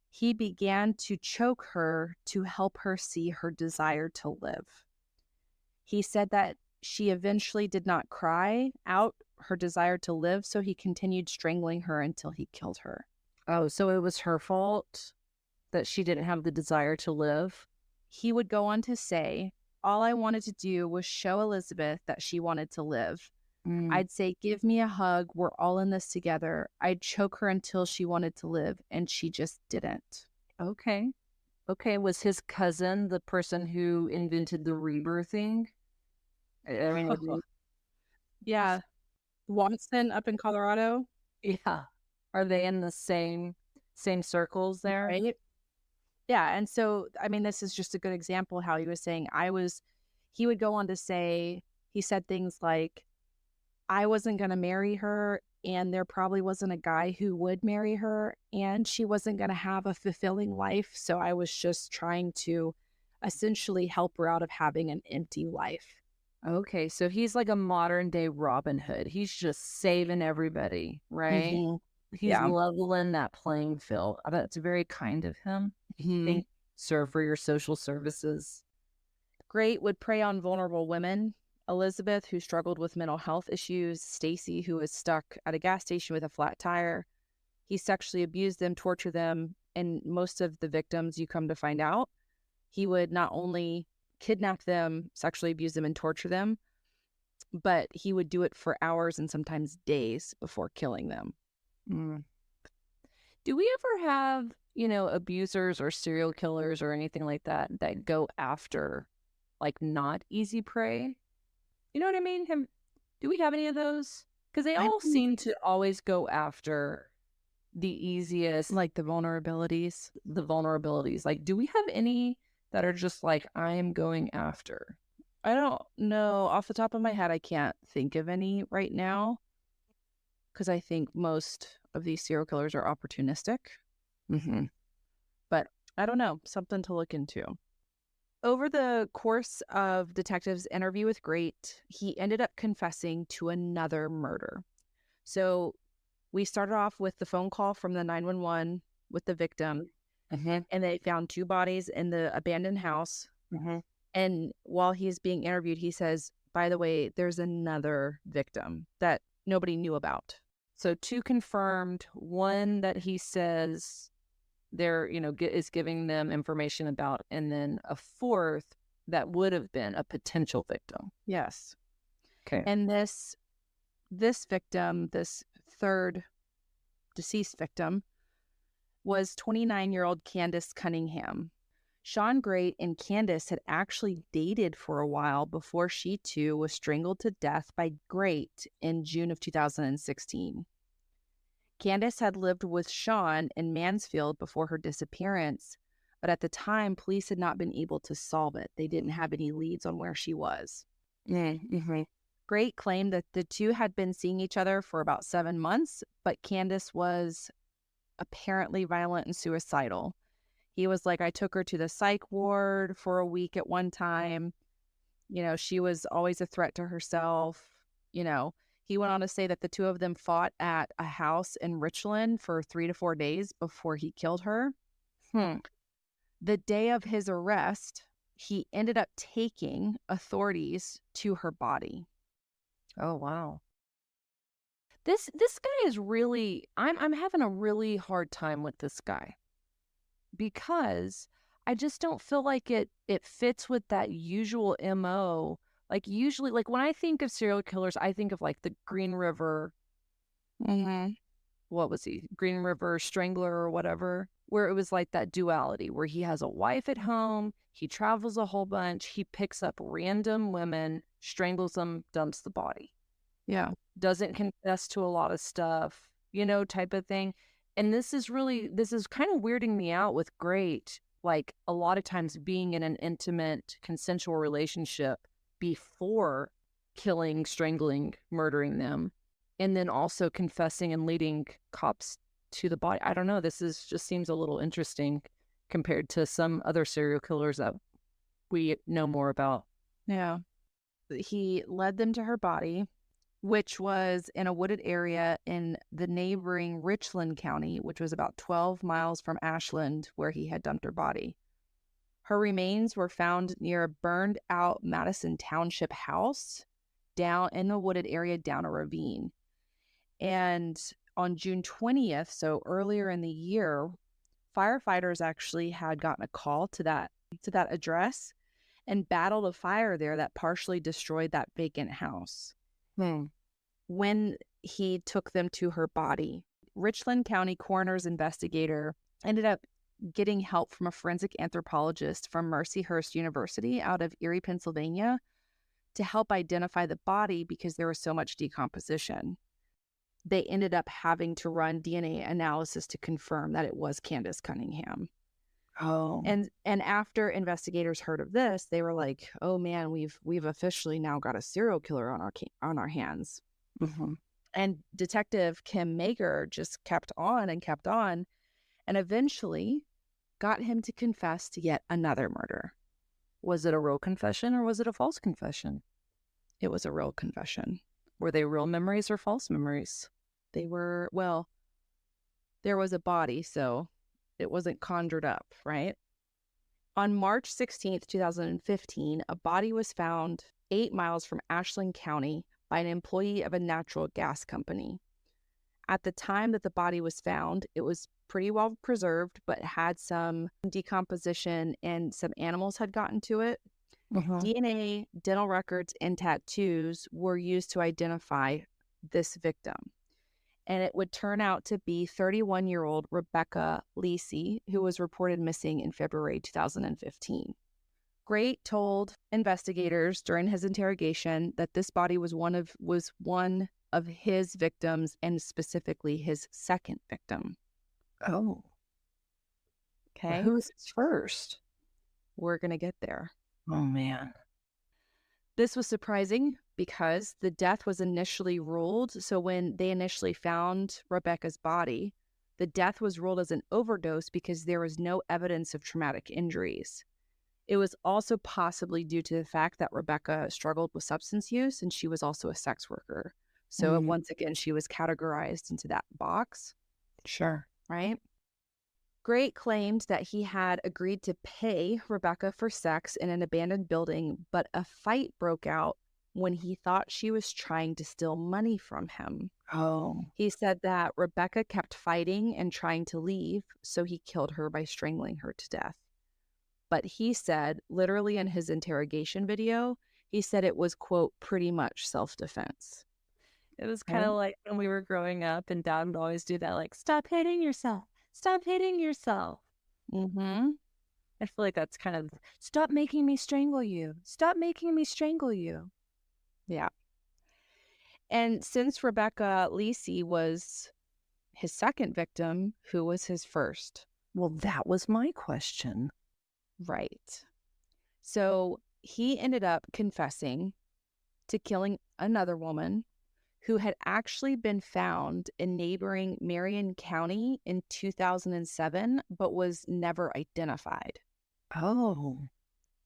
he began to choke her to help her see her desire to live. He said that she eventually did not cry out her desire to live, so he continued strangling her until he killed her. Oh, so it was her fault that she didn't have the desire to live? He would go on to say, all I wanted to do was show Elizabeth that she wanted to live. I'd say, give me a hug. We're all in this together. I'd choke her until she wanted to live, and she just didn't. Okay. Was his cousin the person who invented the rebirthing? I mean, yeah. Watson up in Colorado. Yeah. Are they in the same circles there? Right. Yeah. And so, I mean, this is just a good example how he was saying, he would go on to say, he said things like, I wasn't going to marry her, and there probably wasn't a guy who would marry her, and she wasn't going to have a fulfilling life. So I was just trying to essentially help her out of having an empty life. Okay, so he's like a modern day Robin Hood. He's just saving everybody, right? Mm-hmm. He's leveling that playing field. That's very kind of him. Mm-hmm. Thank you, sir, for your social services. Grate would prey on vulnerable women. Elizabeth, who struggled with mental health issues. Stacy, who was stuck at a gas station with a flat tire. He sexually abused them, tortured them, and most of the victims, you come to find out, he would not only kidnap them, sexually abuse them, and torture them, but he would do it for hours and sometimes days before killing them. Do we ever have, abusers or serial killers or anything like that go after, like, not easy prey? You know what I mean? Do we have any of those? Because they all seem to always go after the easiest, like the vulnerabilities. Like, do we have any that are just like, I am going after? I don't know. Off the top of my head, I can't think of any right now, because I think most of these serial killers are opportunistic. Mm-hmm. But I don't know. Something to look into. Over the course of detectives' interview with Grate, he ended up confessing to another murder. So we started off with the phone call from the 911 with the victim, and they found 2 bodies in the abandoned house. And while he's being interviewed, he says, by the way, there's another victim that nobody knew about. So 2 confirmed, 1 that he says is giving them information about, and then a 4th that would have been a potential victim. Yes. Okay. And this victim, this third deceased victim, was 29-year-old Candace Cunningham. Shawn Grate and Candace had actually dated for a while before she too was strangled to death by Grate in June of 2016. Candace had lived with Shawn in Mansfield before her disappearance, but at the time, police had not been able to solve it. They didn't have any leads on where she was. Mm-hmm. Grate claimed that the two had been seeing each other for about 7 months, but Candace was apparently violent and suicidal. He was like, I took her to the psych ward for a week at one time. You know, she was always a threat to herself. You know, he went on to say that the two of them fought at a house in Richland for 3 to 4 days before he killed her. The day of his arrest, he ended up taking authorities to her body. Oh, wow. This guy is really, I'm having a really hard time with this guy because I just don't feel like it fits with that usual MO. Like usually, like when I think of serial killers, I think of like the Green River, what was he? Green River Strangler or whatever, where it was like that duality where he has a wife at home, he travels a whole bunch, he picks up random women, strangles them, dumps the body. Yeah. Doesn't confess to a lot of stuff, you know, type of thing. And this is kind of weirding me out with Grate, like a lot of times being in an intimate, consensual relationship before killing, strangling, murdering them, and then also confessing and leading cops to the body. I don't know. Just seems a little interesting compared to some other serial killers that we know more about. Yeah. He led them to her body, which was in a wooded area in the neighboring Richland County, which was about 12 miles from Ashland, where he had dumped her body. Her remains were found near a burned out Madison Township house down in the wooded area down a ravine. And on June 20th, so earlier in the year, firefighters actually had gotten a call to that address and battled a fire there that partially destroyed that vacant house. When he took them to her body, Richland County coroner's investigator ended up getting help from a forensic anthropologist from Mercyhurst University out of Erie, Pennsylvania, to help identify the body because there was so much decomposition. They ended up having to run DNA analysis to confirm that it was Candace Cunningham. Oh. And after investigators heard of this, they were like, "Oh man, we've officially now got a serial killer on our hands." And Detective Kim Mager just kept on, and eventually got him to confess to yet another murder. Was it a real confession or was it a false confession? It was a real confession. Were they real memories or false memories? They were, well, there was a body, so it wasn't conjured up, right? On March 16th, 2015, a body was found 8 miles from Ashland County by an employee of a natural gas company. At the time that the body was found, it was pretty well preserved, but had some decomposition and some animals had gotten to it. DNA, dental records, and tattoos were used to identify this victim. And it would turn out to be 31-year-old Rebecca Lacey, who was reported missing in February 2015. Grate told investigators during his interrogation that this body was one of his victims, and specifically his second victim. Oh. Okay. Who was first? We're going to get there. Oh, man. This was surprising because the death was initially ruled. So when they initially found Rebecca's body, the death was ruled as an overdose because there was no evidence of traumatic injuries. It was also possibly due to the fact that Rebecca struggled with substance use and she was also a sex worker. So once again, she was categorized into that box. Sure. Right? Grate claimed that he had agreed to pay Rebecca for sex in an abandoned building, but a fight broke out when he thought she was trying to steal money from him. Oh. He said that Rebecca kept fighting and trying to leave, so he killed her by strangling her to death. But he said, literally in his interrogation video, he said it was, quote, pretty much self-defense. It was kind of like when we were growing up and Dad would always do that, like, stop hitting yourself. Stop hitting yourself. Mm-hmm. I feel like that's kind of, stop making me strangle you. Stop making me strangle you. Yeah. And since Rebecca Lindzee was his second victim, who was his first? Well, that was my question. Right. So he ended up confessing to killing another woman who had actually been found in neighboring Marion County in 2007, but was never identified. Oh.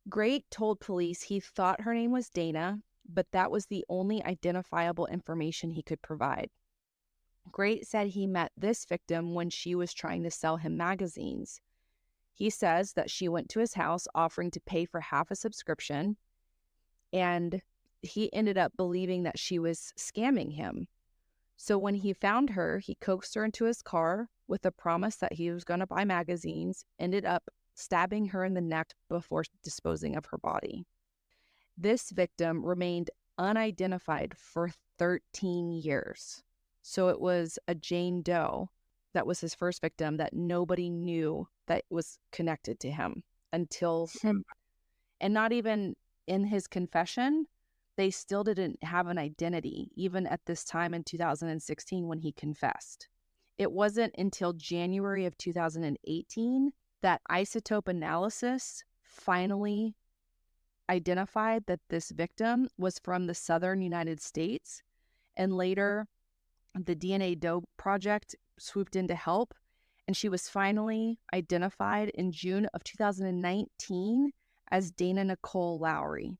Grate told police he thought her name was Dana, but that was the only identifiable information he could provide. Grate said he met this victim when she was trying to sell him magazines. He says that she went to his house offering to pay for half a subscription, and he ended up believing that she was scamming him. So when he found her, he coaxed her into his car with a promise that he was going to buy magazines, ended up stabbing her in the neck before disposing of her body. This victim remained unidentified for 13 years. So it was a Jane Doe that was his first victim that nobody knew that was connected to him until, and not even in his confession, they still didn't have an identity, even at this time in 2016 when he confessed. It wasn't until January of 2018 that isotope analysis finally identified that this victim was from the southern United States, and later the DNA Doe Project swooped in to help, and she was finally identified in June of 2019 as Dana Nicole Lowry.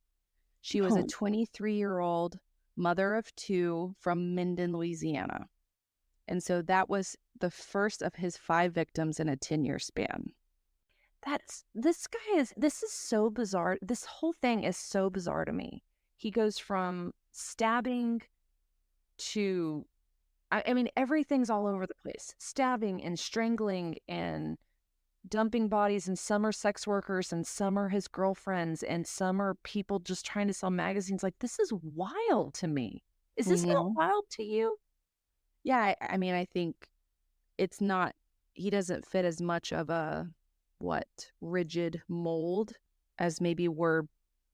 She was a 23-year-old mother of two from Minden, Louisiana. And so that was the first of his 5 victims in a 10-year span. This is so bizarre. This whole thing is so bizarre to me. He goes from stabbing to, I mean, everything's all over the place. Stabbing and strangling and dumping bodies, and some are sex workers and some are his girlfriends and some are people just trying to sell magazines. Like, this is wild to me. Is this not wild to you? Yeah, I mean, I think it's not, he doesn't fit as much of a, rigid mold as maybe we're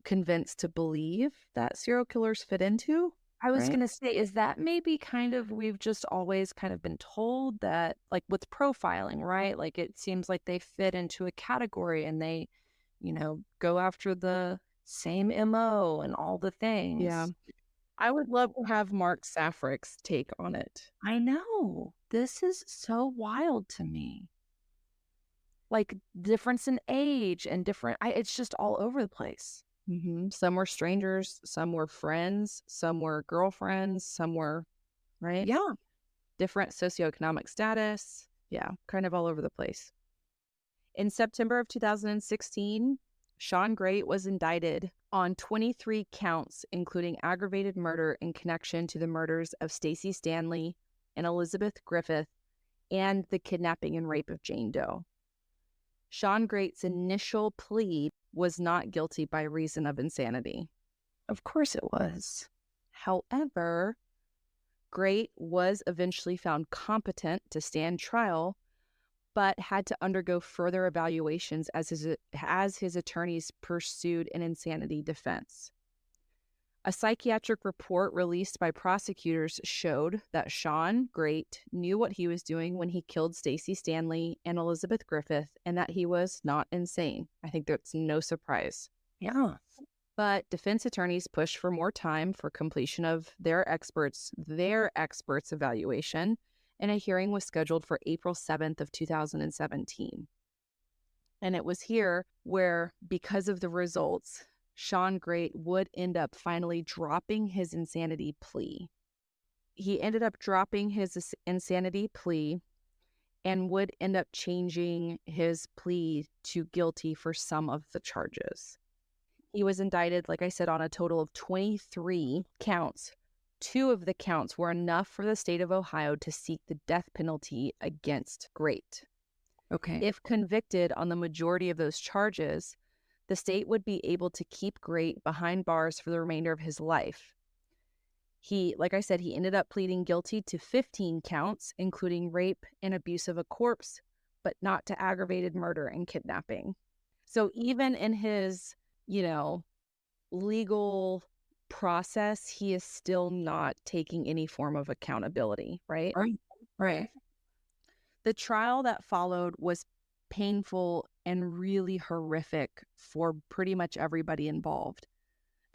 convinced to believe that serial killers fit into. I was going to say, is that maybe kind of, we've just always kind of been told that, like with profiling, right? Like it seems like they fit into a category and they, go after the same MO and all the things. Yeah. I would love to have Mark Safrick's take on it. I know. This is so wild to me. Like difference in age and different, it's just all over the place. Mm-hmm. Some were strangers, some were friends, some were girlfriends, some were, right? Yeah. Different socioeconomic status. Yeah, kind of all over the place. In September of 2016, Shawn Grate was indicted on 23 counts, including aggravated murder in connection to the murders of Stacey Stanley and Elizabeth Griffith and the kidnapping and rape of Jane Doe. Shawn Grate's initial plea was not guilty by reason of insanity. Of course it was. However, Grate was eventually found competent to stand trial, but had to undergo further evaluations as his attorneys pursued an insanity defense. A psychiatric report released by prosecutors showed that Shawn Grate knew what he was doing when he killed Stacey Stanley and Elizabeth Griffith, and that he was not insane. I think that's no surprise. Yeah. But defense attorneys pushed for more time for completion of their experts' evaluation, and a hearing was scheduled for April 7th of 2017. And it was here where, because of the results, Shawn Grate would end up finally dropping his insanity plea. He ended up dropping his insanity plea and would end up changing his plea to guilty for some of the charges. He was indicted, like I said, on a total of 23 counts. 2 of the counts were enough for the state of Ohio to seek the death penalty against Grate. Okay. If convicted on the majority of those charges, the state would be able to keep Grate behind bars for the remainder of his life. Like I said, he ended up pleading guilty to 15 counts, including rape and abuse of a corpse, but not to aggravated murder and kidnapping. So even in his, legal process, he is still not taking any form of accountability, right? Right. The trial that followed was painful and really horrific for pretty much everybody involved.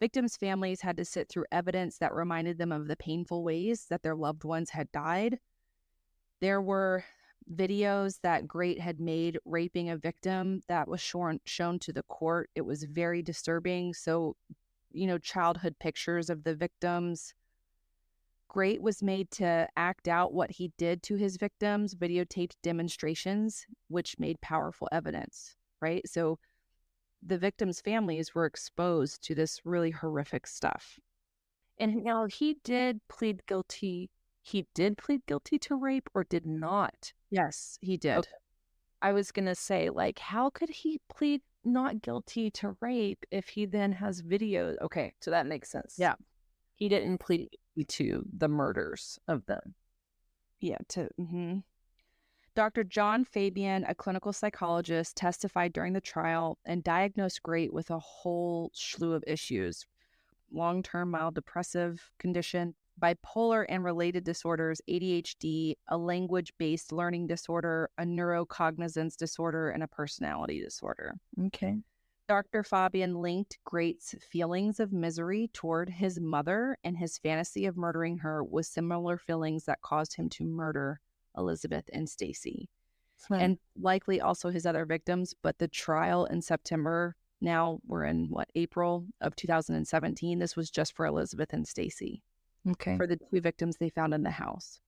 Victims' families had to sit through evidence that reminded them of the painful ways that their loved ones had died. There were videos that Grate had made raping a victim that was shown to the court. It was very disturbing. So, childhood pictures of the victims. Grate was made to act out what he did to his victims, videotaped demonstrations, which made powerful evidence, right? So the victims' families were exposed to this really horrific stuff. And now he did plead guilty. He did plead guilty to rape or did not? Yes, he did. Okay. I was going to say, how could he plead not guilty to rape if he then has videos? Okay, so that makes sense. Yeah. He didn't plead guilty to the murders of them. Yeah. Dr. John Fabian, a clinical psychologist, testified during the trial and diagnosed Grate with a whole slew of issues: long-term mild depressive condition, bipolar and related disorders, ADHD, a language-based learning disorder, a neurocognizance disorder, and a personality disorder. Okay. Dr. Fabian linked Grate's feelings of misery toward his mother and his fantasy of murdering her with similar feelings that caused him to murder Elizabeth and Stacy, and likely also his other victims. But the trial in September, now we're in April of 2017. This was just for Elizabeth and Stacy. Okay. For the two victims they found in the house.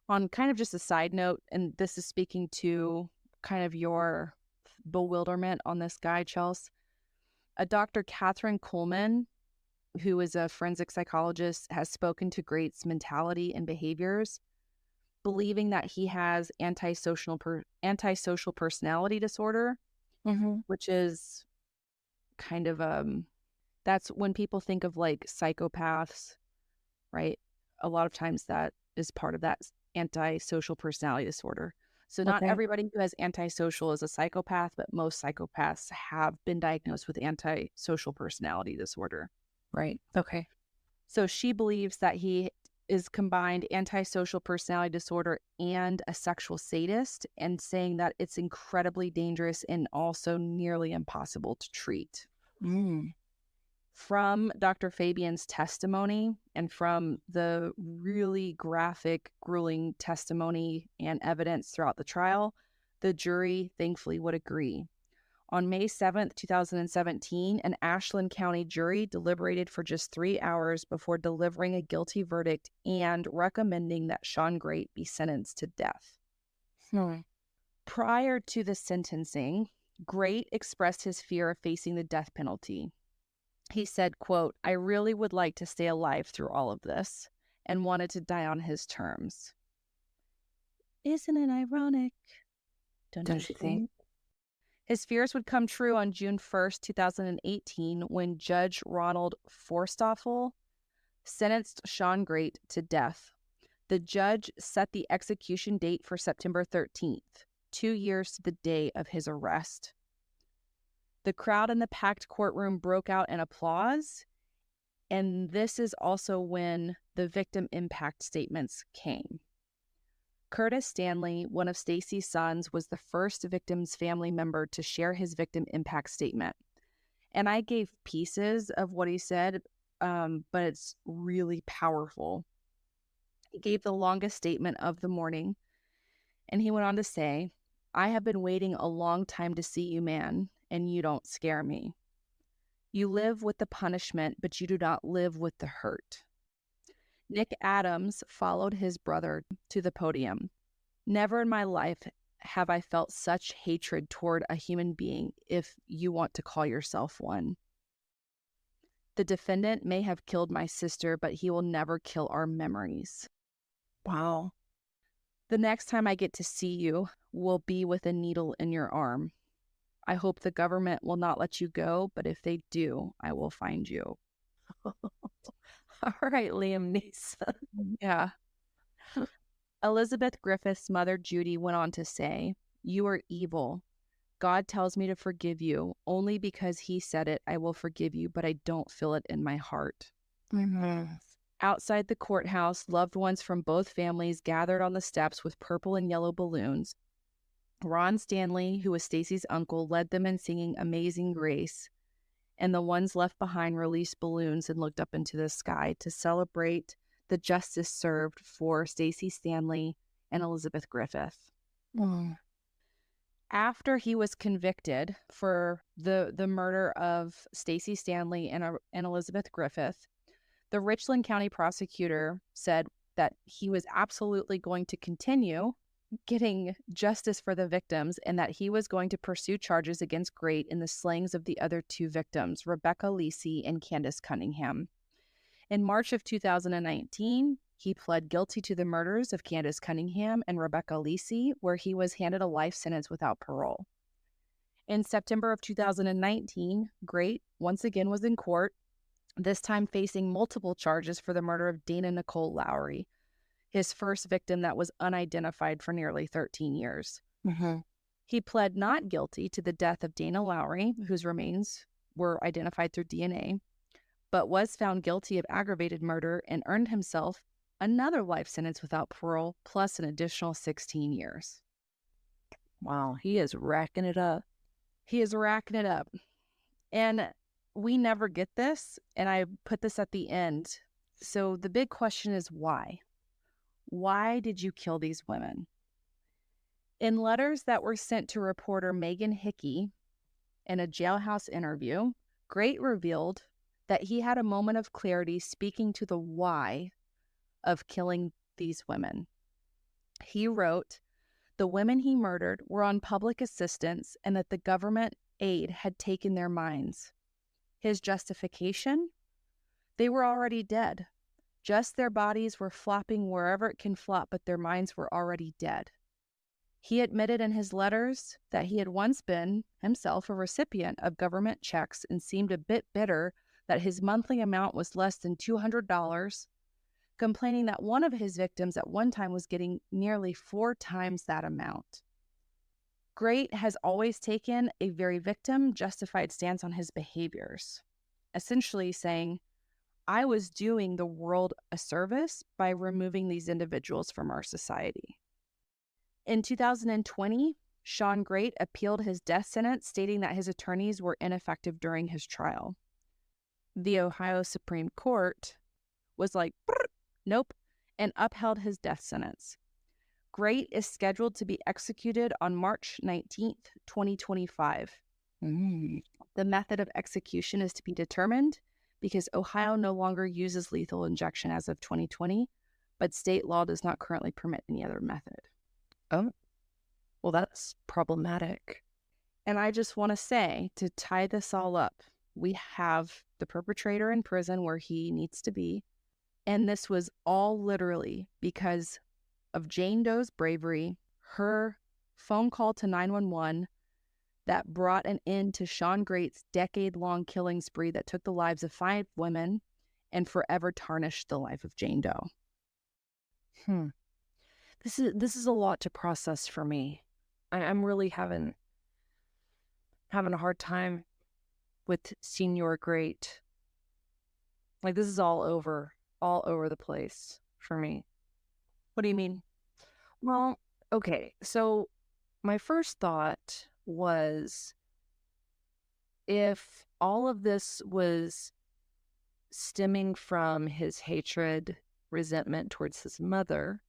On kind of just a side note, and this is speaking to kind of your bewilderment on this guy, Chelsea, a Dr. Catherine Coleman, who is a forensic psychologist, has spoken to Grate's mentality and behaviors, believing that he has antisocial personality disorder, which is kind of that's when people think of psychopaths, right? A lot of times that is part of that antisocial personality disorder. So not everybody who has antisocial is a psychopath, but most psychopaths have been diagnosed with antisocial personality disorder. Right. Okay. So she believes that he is combined antisocial personality disorder and a sexual sadist, and saying that it's incredibly dangerous and also nearly impossible to treat. From Dr. Fabian's testimony and from the really graphic, grueling testimony and evidence throughout the trial, the jury thankfully would agree. On May 7th, 2017, an Ashland County jury deliberated for just 3 hours before delivering a guilty verdict and recommending that Shawn Grate be sentenced to death. Prior to the sentencing, Grate expressed his fear of facing the death penalty. He said, quote, "I really would like to stay alive through all of this and wanted to die on his terms." Isn't it ironic? Don't you think? His fears would come true on June 1st, 2018, when Judge Ronald Forstoffel sentenced Shawn Grate to death. The judge set the execution date for September 13th, 2 years to the day of his arrest. The crowd in the packed courtroom broke out in applause, and this is also when the victim impact statements came. Curtis Stanley, one of Stacy's sons, was the first victim's family member to share his victim impact statement. And I gave pieces of what he said, but it's really powerful. He gave the longest statement of the morning, and he went on to say, "I have been waiting a long time to see you, man, and you don't scare me. You live with the punishment, but you do not live with the hurt." Nick Adams followed his brother to the podium. "Never in my life have I felt such hatred toward a human being, if you want to call yourself one. The defendant may have killed my sister, but he will never kill our memories." Wow. "The next time I get to see you, will be with a needle in your arm. I hope the government will not let you go, but if they do, I will find you. All right, Liam Neeson. Yeah. Elizabeth Griffith's mother, Judy, went on to say, "You are evil. God tells me to forgive you. Only because he said it, I will forgive you, but I don't feel it in my heart." Mm-hmm. Outside the courthouse, loved ones from both families gathered on the steps with purple and yellow balloons. Ron Stanley, who was Stacy's uncle, led them in singing Amazing Grace, and the ones left behind released balloons and looked up into the sky to celebrate the justice served for Stacy Stanley and Elizabeth Griffith. Mm. After he was convicted for the murder of Stacy Stanley and Elizabeth Griffith, the Richland County prosecutor said that he was absolutely going to continue getting justice for the victims and that he was going to pursue charges against Grate in the slayings of the other two victims, Rebecca Lisi and Candace Cunningham. In March of 2019, he pled guilty to the murders of Candace Cunningham and Rebecca Lisi, where he was handed a life sentence without parole. In September of 2019, Grate once again was in court, this time facing multiple charges for the murder of Dana Nicole Lowry, his first victim that was unidentified for nearly 13 years. Mm-hmm. He pled not guilty to the death of Dana Lowry, whose remains were identified through DNA, but was found guilty of aggravated murder and earned himself another life sentence without parole, plus an additional 16 years. Wow, he is racking it up. He is racking it up. And we never get this, and I put this at the end. So the big question is why? Why did you kill these women? In letters that were sent to reporter Megan Hickey in a jailhouse interview, Grate revealed that he had a moment of clarity speaking to the why of killing these women. He wrote, the women he murdered were on public assistance and that the government aid had taken their minds. His justification? They were already dead. Just their bodies were flopping wherever it can flop, but their minds were already dead. He admitted in his letters that he had once been, himself, a recipient of government checks and seemed a bit bitter that his monthly amount was less than $200, complaining that one of his victims at one time was getting nearly 4 times that amount. Grate has always taken a very victim-justified stance on his behaviors, essentially saying, I was doing the world a service by removing these individuals from our society. In 2020, Shawn Grate appealed his death sentence, stating that his attorneys were ineffective during his trial. The Ohio Supreme Court was like, nope, and upheld his death sentence. Grate is scheduled to be executed on March 19th, 2025. The method of execution is to be determined because Ohio no longer uses lethal injection as of 2020, but state law does not currently permit any other method. Oh, well, that's problematic. And I just want to say, to tie this all up, we have the perpetrator in prison where he needs to be. And this was all literally because of Jane Doe's bravery, her phone call to 911 that brought an end to Shawn Grate's decade-long killing spree that took the lives of 5 women and forever tarnished the life of Jane Doe. This is a lot to process for me. I'm really having a hard time with Senior Grate. Like, this is all over the place for me. What do you mean? Well, okay, so my first thought was, if all of this was stemming from his hatred, resentment towards his mother,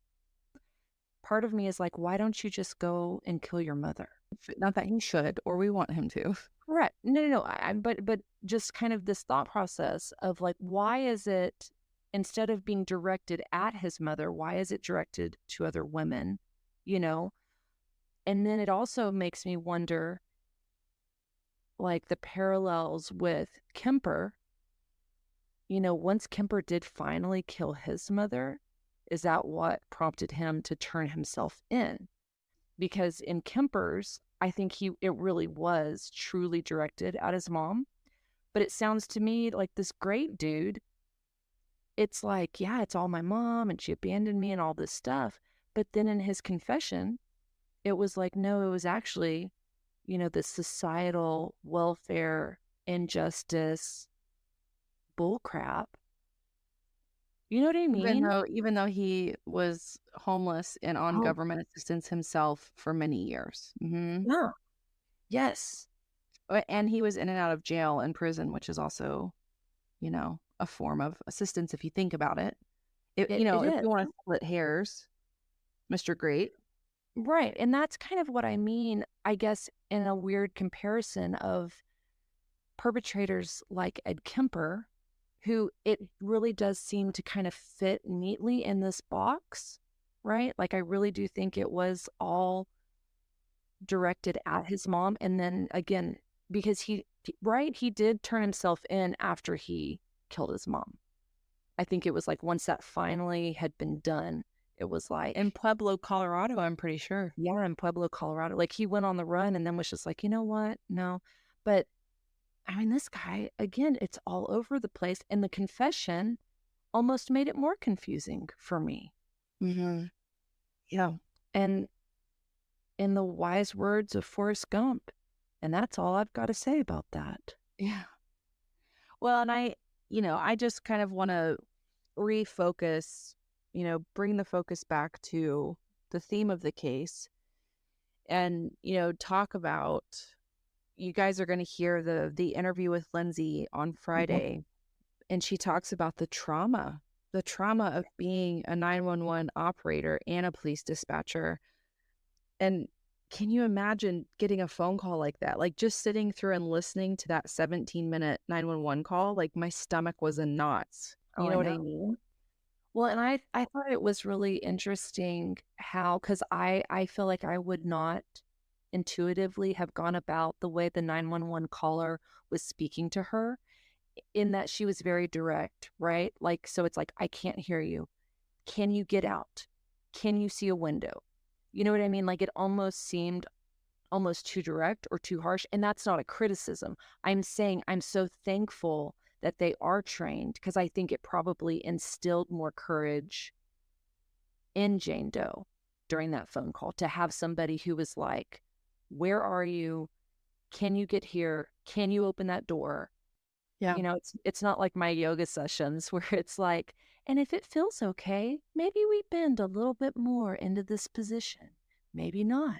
part of me is like, why don't you just go and kill your mother? Not that he should, or we want him to. Right. No. But just kind of this thought process of like, why is it, instead of being directed at his mother, why is it directed to other women, you know? And then it also makes me wonder, like, the parallels with Kemper. You know, once Kemper did finally kill his mother, is that what prompted him to turn himself in? because in Kemper's, I think it really was truly directed at his mom. But it sounds to me like this great dude, it's like, yeah, it's all my mom and she abandoned me and all this stuff. But then in his confession, it was like, no, it was actually, the societal welfare, injustice, bullcrap. You know what I mean? Even though he was homeless and on Oh, government assistance himself for many years. yeah. Yes. And he was in and out of jail and prison, which is also, a form of assistance if you think about it. It If is. you want to split hairs, Mr. Grate. Right. And that's kind of what I mean, I guess, in a weird comparison of perpetrators like Ed Kemper, who it really does seem to kind of fit neatly in this box, right? Like, I really do think it was all directed at his mom. And then again, because he did turn himself in after he killed his mom. I think it was like once that finally had been done, it was like In Pueblo, Colorado, I'm pretty sure. yeah, in Pueblo, Colorado. Like, he went on the run and then was just like, you know what? No. But I mean, this guy, again, it's all over the place. And the confession almost made it more confusing for me. Mm-hmm. Yeah. And in the wise words of Forrest Gump, and that's all I've got to say about that. Yeah. Well, and I just kind of want to refocus, bring the focus back to the theme of the case and, talk about, you guys are going to hear the interview with Lindzee on Friday, and she talks about the trauma of being a 911 operator and a police dispatcher. And can you imagine getting a phone call like that? Like, just sitting through and listening to that 17-minute 911 call, like my stomach was in knots. You know what I mean? Well, and I thought it was really interesting how, because I feel like I would not intuitively have gone about the way the 911 caller was speaking to her, in that she was very direct, right? Like, so it's like, I can't hear you. Can you get out? Can you see a window? You know what I mean? Like, it almost seemed almost too direct or too harsh. And that's not a criticism. I'm saying I'm so thankful that they are trained, because I think it probably instilled more courage in Jane Doe during that phone call to have somebody who was like, where are you? Can you get here? Can you open that door? Yeah. It's not like my yoga sessions where it's like, and if it feels okay, maybe we bend a little bit more into this position. Maybe not.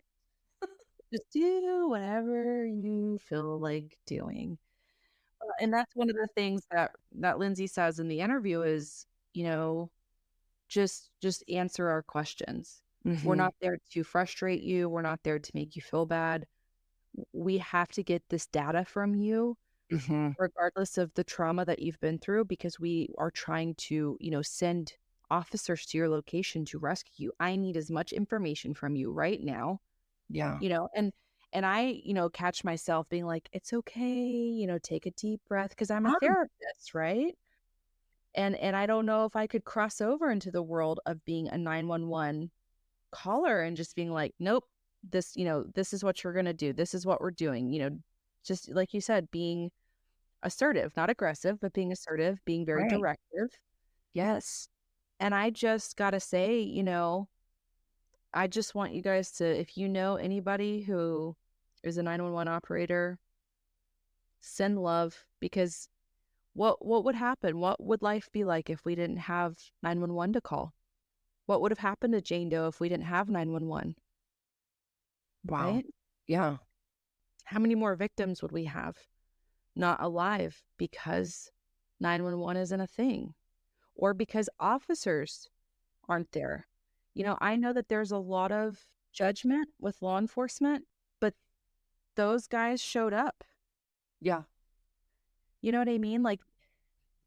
Just do whatever you feel like doing. And that's one of the things that Lindsay says in the interview is, just answer our questions. We're not there to frustrate you. We're not there to make you feel bad. We have to get this data from you, regardless of the trauma that you've been through, because we are trying to, send officers to your location to rescue you. I need as much information from you right now. Yeah. And I, catch myself being like, it's okay, take a deep breath, because I'm a therapist, right? And I don't know if I could cross over into the world of being a 911 caller and just being like, nope, this is what you're going to do. This is what we're doing, just like you said, being assertive, not aggressive, but being assertive, being very Right. directive. Yes. And I just got to say, I just want you guys to, if you know anybody who is a 911 operator, send love, because what would happen? What would life be like if we didn't have 911 to call? What would have happened to Jane Doe if we didn't have 911? Wow. Right? Yeah. How many more victims would we have not alive because 911 isn't a thing, or because officers aren't there? I know that there's a lot of judgment with law enforcement, but those guys showed up. Yeah. You know what I mean? Like,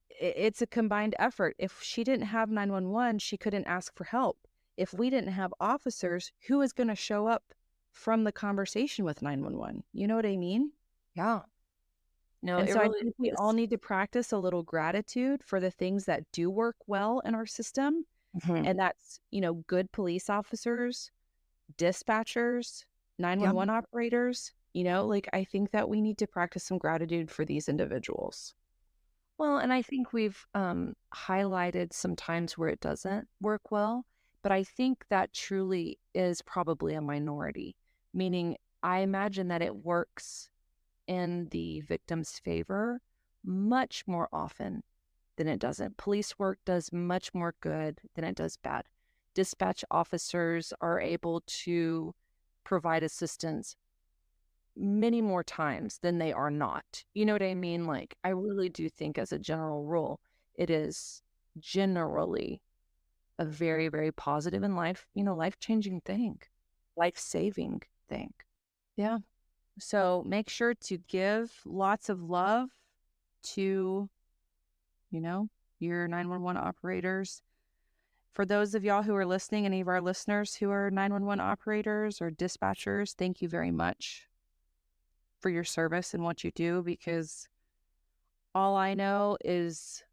it's a combined effort. If she didn't have 911, she couldn't ask for help. If we didn't have officers, who is going to show up from the conversation with 911? You know what I mean? Yeah. No, And it so I really think we is. all need to practice a little gratitude for the things that do work well in our system. And that's, good police officers, dispatchers, 911 operators, like I think that we need to practice some gratitude for these individuals. Well, and I think we've highlighted some times where it doesn't work well, but I think that truly is probably a minority, meaning I imagine that it works in the victim's favor much more often than it doesn't. Police work does much more good than it does bad. Dispatch officers are able to provide assistance many more times than they are not. You know what I mean? Like, I really do think as a general rule, it is generally a very, very positive and life-changing thing, life-saving thing. Yeah. So make sure to give lots of love to, your 911 operators. For those of y'all who are listening, any of our listeners who are 911 operators or dispatchers, thank you very much for your service and what you do, because all I know is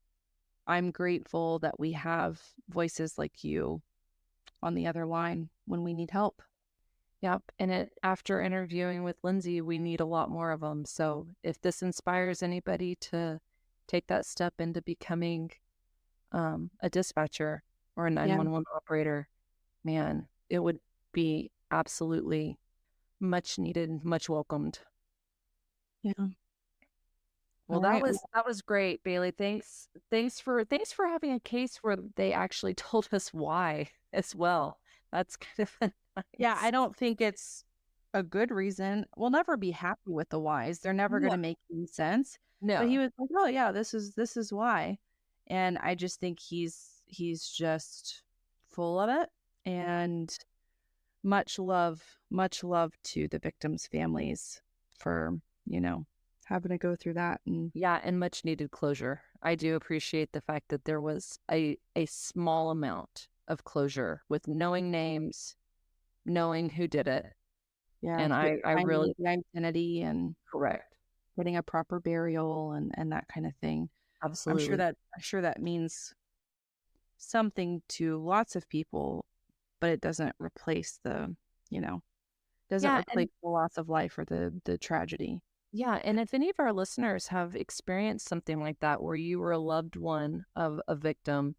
I'm grateful that we have voices like you on the other line when we need help. Yep. And after interviewing with Lindsay, we need a lot more of them. So if this inspires anybody to take that step into becoming a dispatcher or a 911 operator, man, it would be absolutely much needed, much welcomed. Yeah. Well, that was great, Bailey. Thanks for having a case where they actually told us why as well. That's kind of nice. Yeah, I don't think it's a good reason. We'll never be happy with the whys. They're never going to make any sense. No. But he was like, "Oh yeah, this is why," and I just think he's just full of it. And much love to the victims' families for having to go through that. And much needed closure. I do appreciate the fact that there was a small amount of closure with knowing names, knowing who did it. Yeah, and I really the identity and correct getting a proper burial and that kind of thing. Absolutely. I'm sure that means something to lots of people, but it doesn't replace the replace the loss of life or the tragedy. Yeah, and if any of our listeners have experienced something like that where you were a loved one of a victim,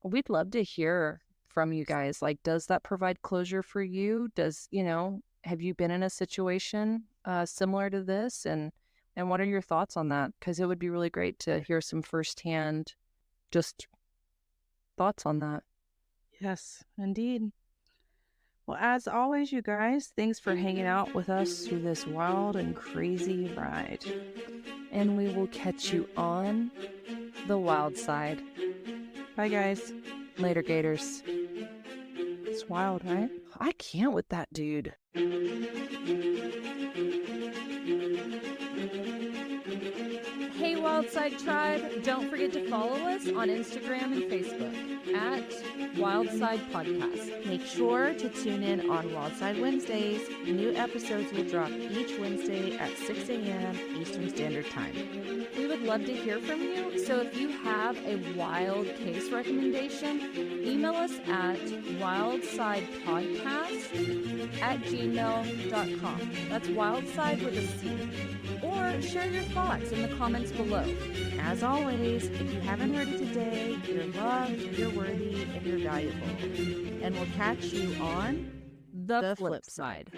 we'd love to hear from you guys. Like, does that provide closure for you? Have you been in a situation similar to this? And what are your thoughts on that? Because it would be really great to hear some firsthand just thoughts on that. Yes, indeed. Well, as always, you guys, thanks for hanging out with us through this wild and crazy ride. And we will catch you on the wild side. Bye, guys. Later, Gators. It's wild, right? I can't with that dude. Hey, Wildside Tribe, don't forget to follow us on Instagram and Facebook at Wildside Podcast. Make sure to tune in on Wildside Wednesdays. New episodes will drop each Wednesday at 6 a.m. Eastern Standard Time. We would love to hear from you, so if you have a wild case recommendation, email us at wildsidepodcast@gmail.com. That's wildside with a C. Or share your thoughts in the comments below. As always, if you haven't heard it today, you're loved, you're worthy, and you're valuable. And we'll catch you on the flip side.